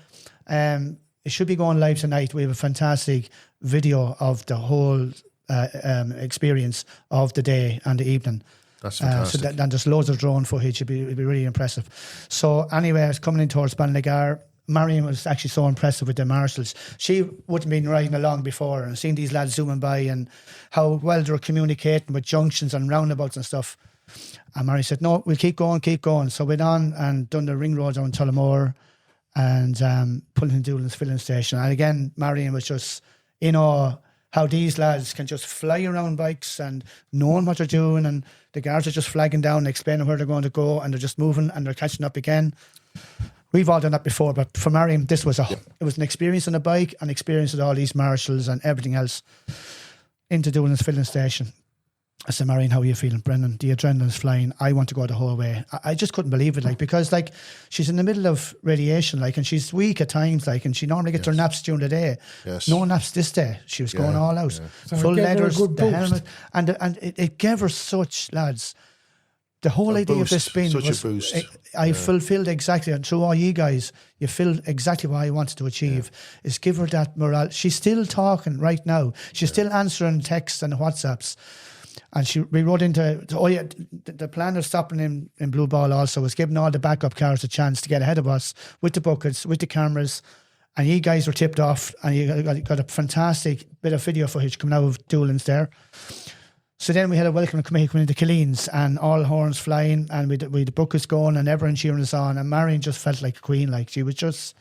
it should be going live tonight. We have a fantastic video of the whole experience of the day and the evening. That's fantastic. And there's loads of drone footage. It'd be really impressive. So anyway, it's coming in towards Ballinligar. Marion was actually so impressive with the marshals. She wouldn't been riding along before and seeing these lads zooming by and how well they were communicating with junctions and roundabouts and stuff. And Marion said, no, we'll keep going. So we'd on and done the ring road down Tullamore and pulling in Doolan's filling station. And again, Marion was just in awe how these lads can just fly around bikes and knowing what they're doing, and the guards are just flagging down and explaining where they're going to go, and they're just moving and they're catching up again. We've all done that before, but for Marion, this was it was an experience on a bike, an experience with all these marshals and everything else into Doolan's filling station. I said, Marion, how are you feeling? Brendan, the adrenaline's flying. I want to go the whole way. I just couldn't believe it, like, because like she's in the middle of radiation, like, and she's weak at times, like, and she normally gets her naps during the day. Yes. No naps this day. She was going all out. So full it gave her a leathers, good the boost. helmet, and it gave her such, lads. The whole idea of this spin such was a boost. I fulfilled exactly, and through all you guys, you filled exactly what I wanted to achieve, is give her that morale. She's still talking right now. She's still answering texts and WhatsApps. And we rode into, the plan of stopping in Blue Ball also was giving all the backup cars a chance to get ahead of us with the buckets, with the cameras. And you guys were tipped off, and you got a fantastic bit of video footage coming out of Doolan's there. So then we had a welcome committee coming into Killeens, and all horns flying, and we the buckets going, and everyone cheering us on. And Marion just felt like a queen, like she was just.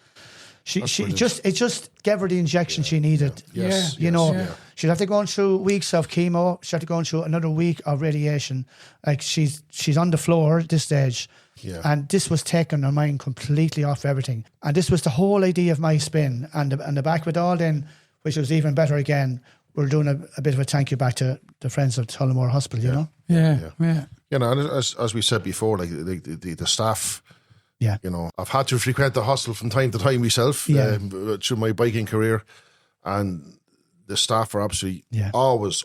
It just gave her the injection she needed. She'd have to go through weeks of chemo. She'd have to go through another week of radiation. Like she's on the floor at this stage. Yeah. And this was taking her mind completely off everything. And this was the whole idea of my spin. And the back with all in, which was even better again, we're doing a bit of a thank you back to the friends of Tullamore Hospital, you know? Yeah. You know, and as we said before, like the staff. Yeah, you know, I've had to frequent the hospital from time to time myself through my biking career, and the staff are absolutely always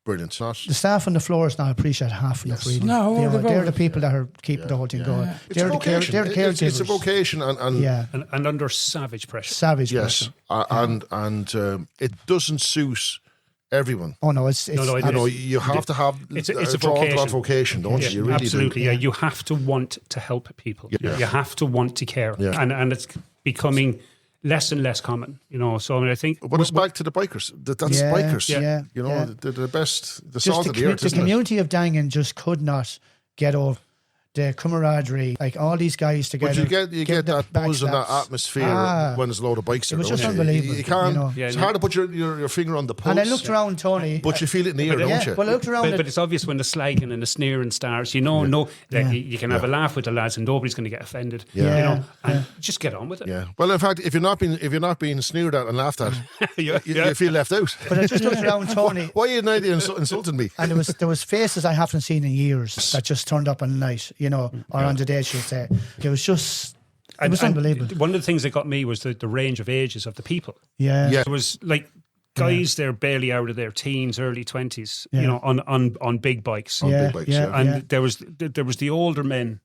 brilliant. The staff on the floor is not appreciated half enough, really. No, they're the people that are keeping the whole thing going. They're the caregivers. It's a vocation, and under savage pressure. Pressure. And it doesn't suit everyone. Oh no, it's you have to have it's a vocation, don't you? You really absolutely, do. You have to want to help people. Yeah. You have to want to care, and it's becoming less and less common. You know, so I mean, I think. But it's back to the bikers. That's bikers. Yeah. You know, they're the best. The salt of the earth. The community of Dangan just could not get over the camaraderie, like all these guys together. But you get that buzz and that atmosphere when there's a load of bikes there. It was just don't you? unbelievable. You can't. You know. It's hard to put your finger on the pulse. And I looked around, Tony. But you feel it in the air, don't you? Well, I looked around. But it's obvious when the slagging and the sneering starts. You know, you can have a laugh with the lads, and nobody's going to get offended. You know, and just get on with it. Yeah. Well, in fact, if you're not being sneered at and laughed at, you feel left out. But I just looked around, Tony. Why are you not insulting me? And there was faces I haven't seen in years that just turned up on the night, you know, or on the day, I should say. It was just. It was unbelievable. One of the things that got me was the range of ages of the people. Yeah. There was like guys they're barely out of their teens, early 20s, you know, on big bikes. Big bikes, And there was the older men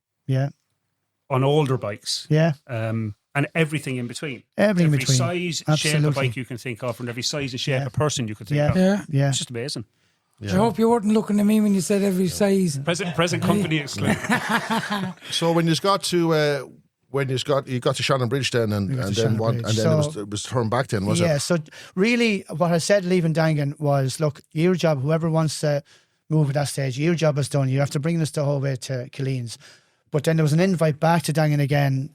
on older bikes. Yeah. And everything in between. Every size, shape of bike you can think of, and every size and shape of person you can think of. Yeah. It's just amazing. I hope you weren't looking at me when you said every size. Present company excluded. So when you got to you got to Shannon Bridge then, and then it was turned back then, was it? Yeah. So really, what I said leaving Dangan was, look, your job. Whoever wants to move at that stage, your job is done. You have to bring us the whole way to Killeen's. But then there was an invite back to Dangan again.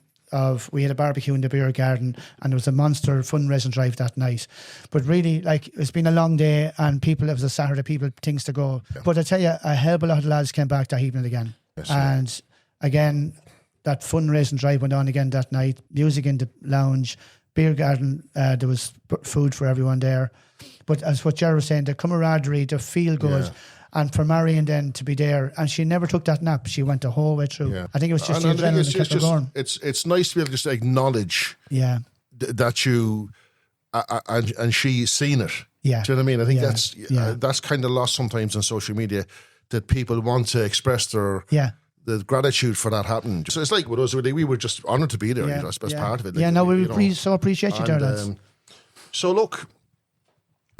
We had a barbecue in the beer garden, and there was a monster fundraising drive that night. But really, like, it's been a long day, and it was a Saturday, things to go. Yeah. But I tell you, a hell of a lot of lads came back that evening again. Yes, and again, that fundraising drive went on again that night. Music in the lounge, beer garden, there was food for everyone there. But as what Jerry was saying, the camaraderie, the feel good. Yeah. And for Marion then to be there, and she never took that nap. She went the whole way through. Yeah. I think it was just the adrenaline that kept her going. It's nice to be able to just acknowledge that you and she's seen it. Yeah. Do you know what I mean? I think that's kind of lost sometimes on social media, that people want to express their the gratitude for that happening. So it's like with us, we were just honoured to be there, as part of it. We so appreciate you there, lads. So look,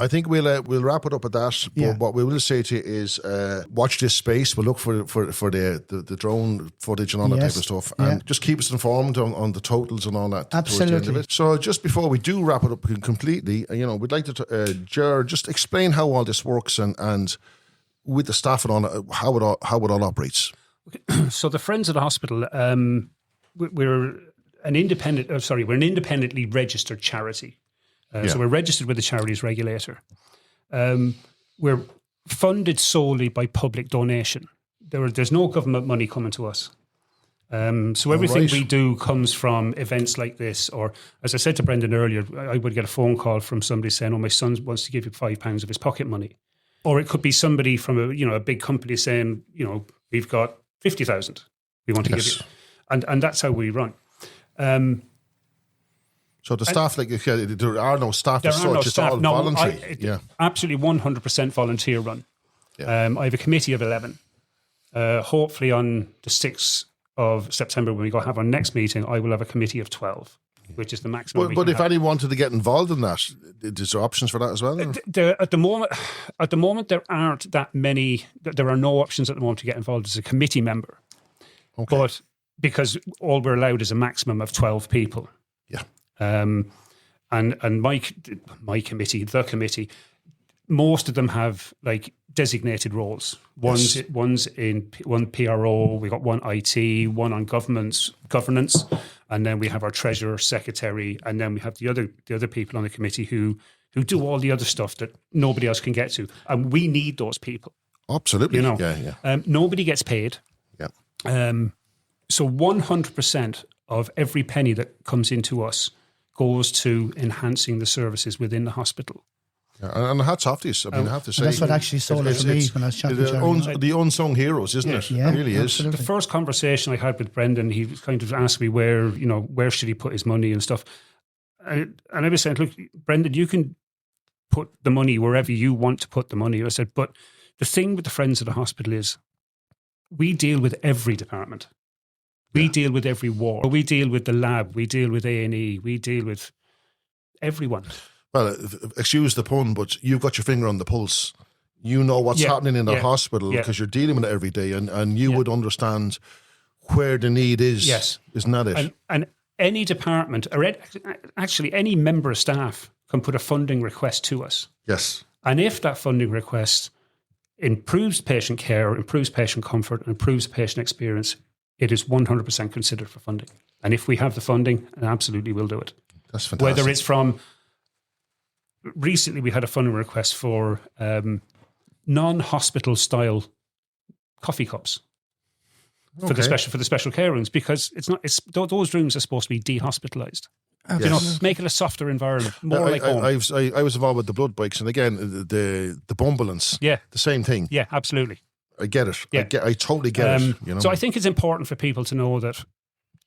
I think we'll wrap it up at that. But what we will say to you is watch this space. We'll look for the drone footage and all that type of stuff, and just keep us informed on the totals and all that. Absolutely. So just before we do wrap it up completely, we'd like to Ger, just explain how all this works and with the staff and all how it all operates. So the Friends of the Hospital, we're an independently registered charity. So we're registered with the Charities Regulator. We're funded solely by public donation. There's no government money coming to us. So everything we do comes from events like this, or as I said to Brendan earlier, I would get a phone call from somebody saying, "Oh, my son wants to give you £5 of his pocket money," or it could be somebody from a big company saying, "We've got 50,000 we want to give you," and that's how we run. So the staff, there are no staff as such, it's all voluntary. Absolutely 100% volunteer run. Yeah. I have a committee of 11. Hopefully on the 6th of September, when we have our next meeting, I will have a committee of 12, which is the maximum. But if anyone wanted to get involved in that, is there options for that as well? At the moment, there aren't that many. There are no options at the moment to get involved as a committee member. Okay. But because all we're allowed is a maximum of 12 people. Yeah. And my committee, the committee, most of them have like designated roles. One's in one PRO, we got one IT, one on governance, and then we have our treasurer, secretary, and then we have the other people on the committee who do all the other stuff that nobody else can get to, and we need those people. Absolutely, nobody gets paid. Yeah. So 100% of every penny that comes into us goes to enhancing the services within the hospital. Yeah, and hats off to you. I mean, I have to say, that's what actually sold it for me when I was chatting to the unsung heroes, isn't it? Yeah, it really absolutely. is. The first conversation I had with Brendan, he kind of asked me where should he put his money and stuff. And I was saying, look, Brendan, you can put the money wherever you want to put the money. I said, but the thing with the Friends of the Hospital is we deal with every department. We deal with every ward. We deal with the lab. We deal with A&E. We deal with everyone. Well, excuse the pun, but you've got your finger on the pulse. You know what's happening in the hospital because you're dealing with it every day, and you would understand where the need is. Yes. Isn't that it? And any department, or actually any member of staff can put a funding request to us. Yes. And if that funding request improves patient care, improves patient comfort, and improves patient experience, it is 100% considered for funding. And if we have the funding, absolutely we'll do it. That's fantastic. Whether it's from, recently we had a funding request for non-hospital style coffee cups for the special care rooms, because those rooms are supposed to be dehospitalized. You know, make it a softer environment, more like home. I was involved with the blood bikes, and again, the Bumbulance, the same thing. Yeah, absolutely. I get it. Yeah. I totally get it. You know? So I think it's important for people to know that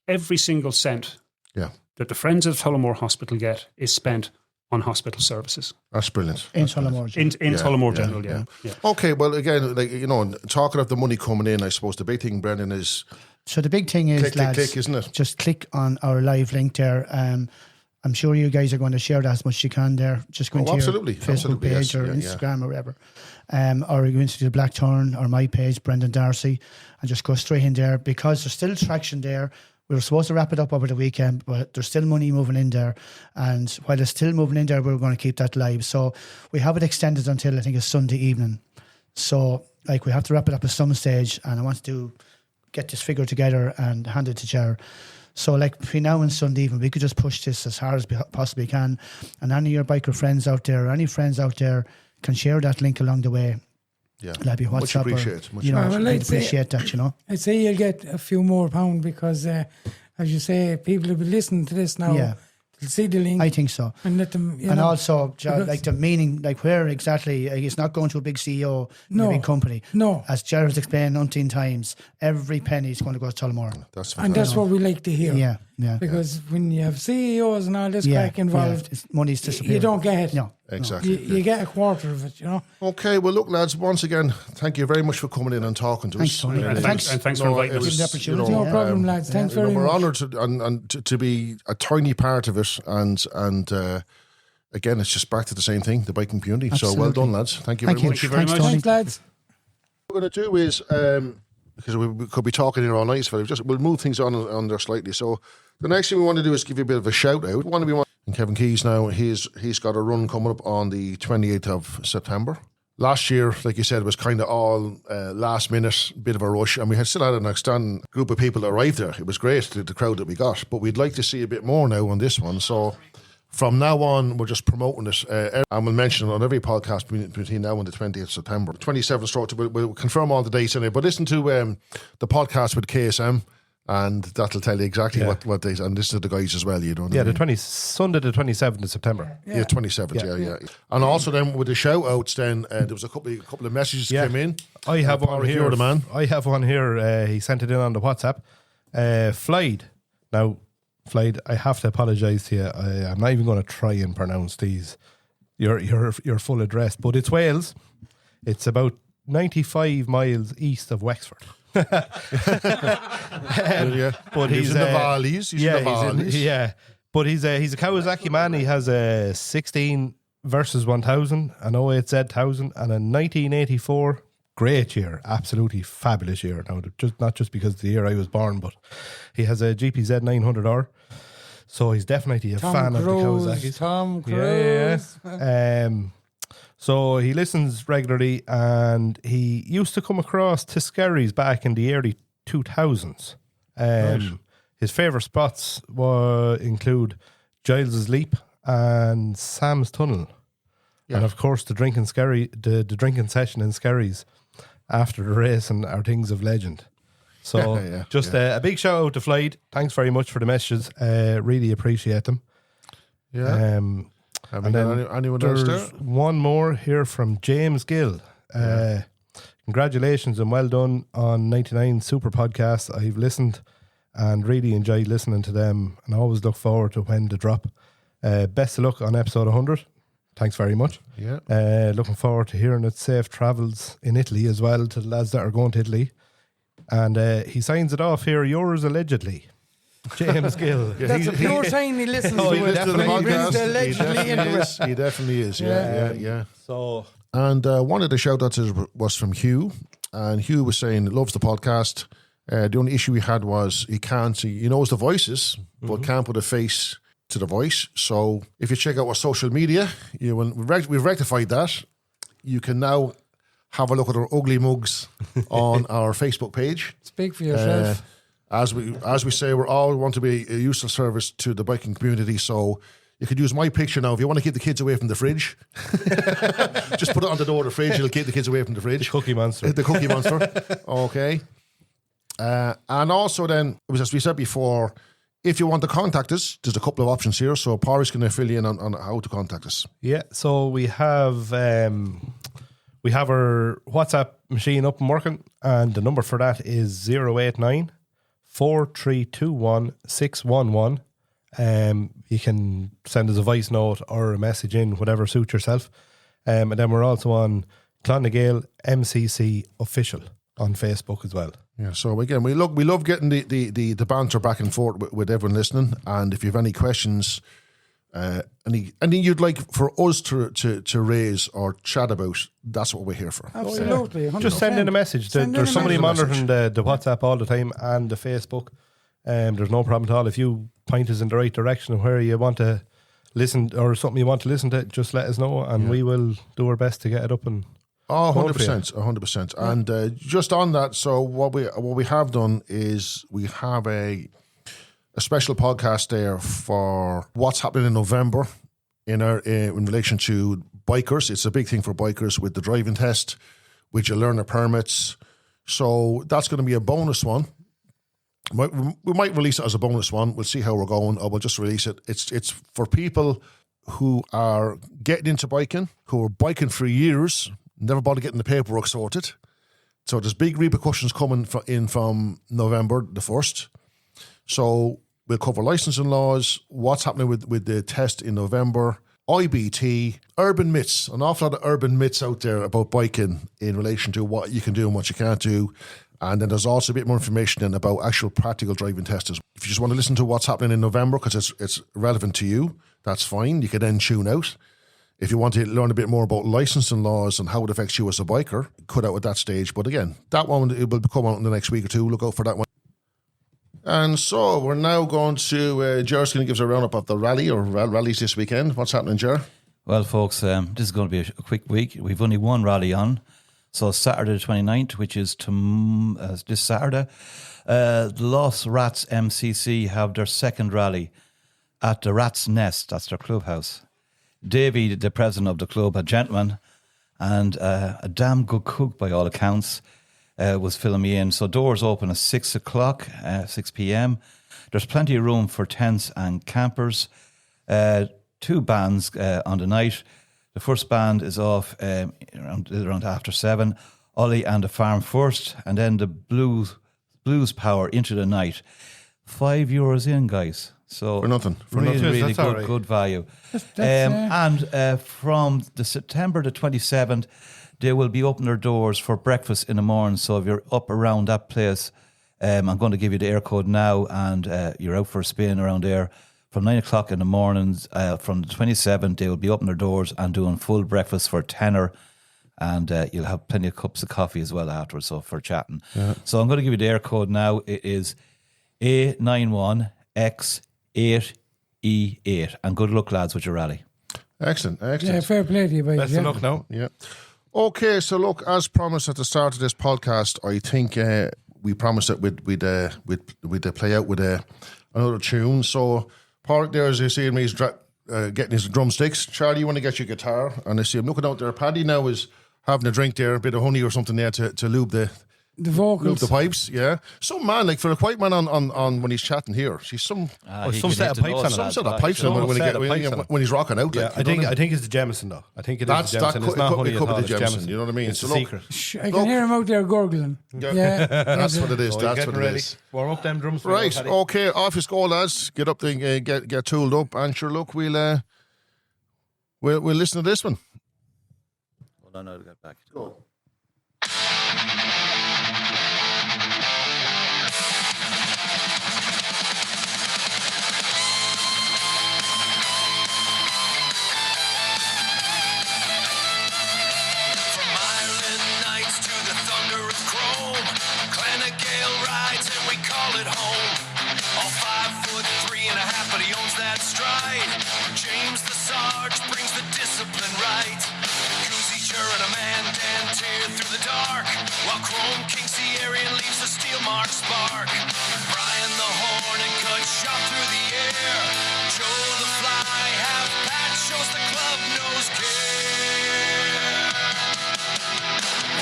every single cent that the Friends of Tullamore Hospital get is spent on hospital services. That's brilliant. In Tullamore. In Tullamore General, yeah. Okay, well, again, like, you know, talking of the money coming in, I suppose the big thing, Brendan, is... So the big thing is, lads, click, isn't it? Just click on our live link there. I'm sure you guys are going to share that as much as you can there. Just go into your Facebook page or Instagram or whatever. Or you go into the Blackthorn or my page, Brendan Darcy, and just go straight in there, because there's still traction there. We were supposed to wrap it up over the weekend, but there's still money moving in there. And while it's still moving in there, we're going to keep that live. So we have it extended until I think it's Sunday evening. So like we have to wrap it up at some stage, and I want to get this figure together and hand it to Jar. So like between now and Sunday evening, we could just push this as hard as we possibly can. And any of your biker friends out there, or any friends out there, can share that link along the way. Yeah, that'd be WhatsApp. Much appreciated. I'd appreciate that, you know. I'd say you'll get a few more pound because, as you say, people will be listening to this now. Yeah. They'll see the link. I think so. And let them, and also, like the meaning, like where exactly, it's not going to a big CEO in a big company. No. As Jared's explained umpteen times, every penny is going to go to Tullamore. And that's what we like to hear. Yeah, yeah. Because when you have CEOs and all this crack involved, money's disappearing. You don't get it. No. Exactly. You get a quarter of it, you know. Okay, well, look, lads, once again, thank you very much for coming in and talking to us. Tony. Thanks for inviting us. The opportunity. No problem, lads. Thanks very much. We're honoured to be a tiny part of it, and again, it's just back to the same thing, the biking community. Absolutely. So well done, lads. Thank you very much. Thank you very much. Thanks, lads. What we're going to do is, because we could be talking here all night, so we'll move things on there slightly. So the next thing we want to do is give you a bit of a shout out. And Kevin Keys now, he's got a run coming up on the 28th of September. Last year, like you said, it was kind of all last minute, bit of a rush, and we still had an outstanding group of people that arrived there. It was great, the crowd that we got, but we'd like to see a bit more now on this one. So from now on, we're just promoting it, and we'll mention it on every podcast between now and the 20th of September. 27th stroke, we'll confirm all the dates anyway, but listen to the podcast with KSM, and that'll tell you exactly what days. And this is the guys as well, you know. Yeah, Sunday the 27th of September. Yeah, 27th. Yeah. And also then with the shout outs, then there was a couple of messages came in. I have one here. You're the man. I have one here. He sent it in on the WhatsApp. Floyd. Now, Floyd, I have to apologise to you. I'm not even going to try and pronounce these. Your full address, but it's Wales. It's about 95 miles east of Wexford. But he's in the valleys. But he's a Kawasaki man. He has a 16 versus 1000, an 08Z1000, and a 1984. Great year, absolutely fabulous year. Now, not just because of the year I was born, but he has a GPZ 900R. So he's definitely a fan of the Kawasaki's. Tom Cruise. Yeah. So he listens regularly, and he used to come across Tiskerries back in the early 2000s. His favourite spots include Giles's Leap and Sam's Tunnel. Yeah. And of course the drinking drinking session in Skerries after the race and are things of legend. So a big shout out to Floyd. Thanks very much for the messages. Really appreciate them. Yeah. And then anyone else there? One more here from James Gill. Congratulations and well done on 99 Super Podcasts. I've listened and really enjoyed listening to them, and I always look forward to when they drop. Best of luck on episode 100. Thanks very much. Yeah. Looking forward to hearing it. Safe travels in Italy as well to the lads that are going to Italy. And he signs it off here. Yours allegedly. James Gill. That's a pure sign he listens to he it. listens to the podcast. He definitely is. Yeah. So, and one of the shout outs was from Hugh, and Hugh was saying he loves the podcast. The only issue he had was he can't see, he knows the voices, but can't put a face to the voice. So if you check out our social media, we've rectified that. You can now have a look at our ugly mugs on our Facebook page. Speak for yourself. as we say, we all want to be a useful service to the biking community. So you could use my picture now if you want to keep the kids away from the fridge. Just put it on the door of the fridge. It'll keep the kids away from the fridge. The Cookie Monster. The Cookie Monster. Okay. And also then, it was as we said before, if you want to contact us, there's a couple of options here. So Paris can fill you in on how to contact us. Yeah, so we have our WhatsApp machine up and working, and the number for that is 089 4321 611. You can send us a voice note or a message in, whatever suits yourself. And then we're also on Clonagale MCC Official on Facebook as well. Yeah, so again, we love getting the banter back and forth with everyone listening. And if you have any questions, anything you'd like for us to raise or chat about, that's what we're here for. Absolutely. 100%. Just send in a message. There's somebody monitoring the WhatsApp all the time and the Facebook. There's no problem at all. If you point us in the right direction of where you want to listen or something you want to listen to, just let us know and we will do our best to get it up and 100%, 100%. And just on that, so what we have done is we have a special podcast there for what's happening in November in relation to bikers. It's a big thing for bikers with the driving test, with your learner permits. So that's going to be a bonus one. We might release it as a bonus one. We'll see how we're going, or we'll just release it. It's for people who are getting into biking, who are biking for years, never bothered getting the paperwork sorted. So there's big repercussions coming in from November the 1st. So we'll cover licensing laws, what's happening with the test in November, IBT, urban myths, an awful lot of urban myths out there about biking in relation to what you can do and what you can't do. And then there's also a bit more information then about actual practical driving tests. If you just want to listen to what's happening in November because it's relevant to you, that's fine. You can then tune out. If you want to learn a bit more about licensing laws and how it affects you as a biker, cut out at that stage. But again, that one it will come out in the next week or two. Look out for that one. And so we're now going to, Ger's going to give us a roundup of the rally or rallies this weekend. What's happening, Ger? Well, folks, this is going to be a quick week. We've only one rally on. So Saturday the 29th, which is this Saturday, the Lost Rats MCC have their second rally at the Rat's Nest. That's their clubhouse. Davy, the president of the club, a gentleman and a damn good cook by all accounts, was filling me in. So doors open at 6 o'clock, 6 p.m. There's plenty of room for tents and campers. 2 bands on the night. The first band is off around after 7. Ollie and the Farm First, and then the Blues Power into the night. €5 in, guys. So for nothing. Really good value. And from the September the 27th, they will be opening their doors for breakfast in the morning. So if you're up around that place, I'm going to give you the air code now, and you're out for a spin around there. From 9 o'clock in the mornings, from the 27th, they will be opening their doors and doing full breakfast for tenner. And you'll have plenty of cups of coffee as well afterwards, so for chatting. Yeah. So I'm going to give you the air code now. It is A91X8E8. And good luck, lads, with your rally. Excellent. Yeah, fair play to you, boys. Best of luck now. Yeah. Okay, so look, as promised at the start of this podcast, I think we promised that we'd play out with another tune. So Park there, as you see him, he's getting his drumsticks. Charlie, you want to get your guitar? And I see him looking out there. Paddy now is having a drink there, a bit of honey or something there to lube the vocals, lube the pipes. Yeah, some man, like for a quiet man on when he's chatting here, she's some set of pipes on some set of pipes on when he's rocking out. Yeah, like, I think it's the Jameson though. I think it is the Jameson. It's not honey at all. It's Jameson. You know what I mean? It's a secret. I can hear him out there gurgling. Yeah, that's what it is. That's what it is. Warm up them drums. Right. Okay. Off you go, lads. Get up there, get tooled up, and sure, look, we'll listen to this one. Hold on, I'll get back. Go. James the Sarge brings the discipline right. Goosey Chur and a man Dan tear through the dark, while Chrome King Aryan leaves a steel mark spark. the horn and cut shot through the air. Joe the Fly, half patch shows the club knows care.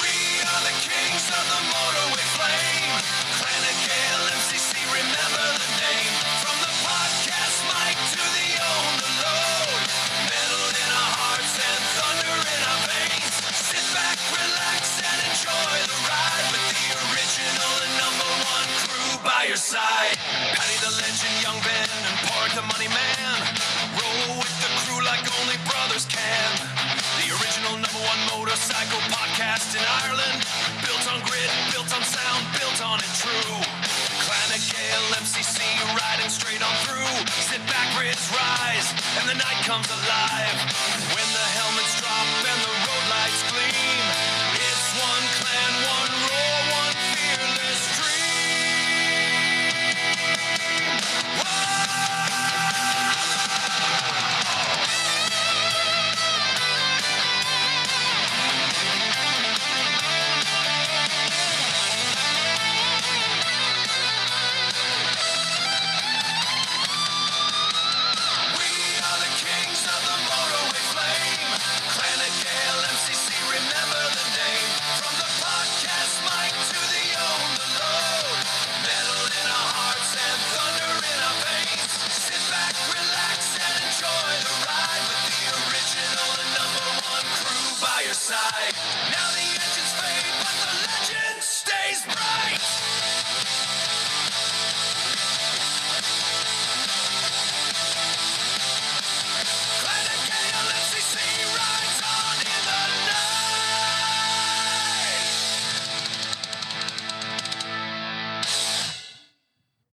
We are the kings of the motorway flame. Clan and Gale, MCC, remember the name. From the podcast mic to the on the load. Metal in our hearts and thunder in our veins. Sit back, relax, and enjoy the ride with the original and number one crew by your side. Patty the Legend, Young Ben, and Pork the Money Man. Roll with the crew like only brothers can. The original number one motorcycle podcast in Ireland. Built on grit, built on sound, built on it true. Clan of Gale, MCC, riding straight on through. Sit back, Brits rise, and the night comes alive.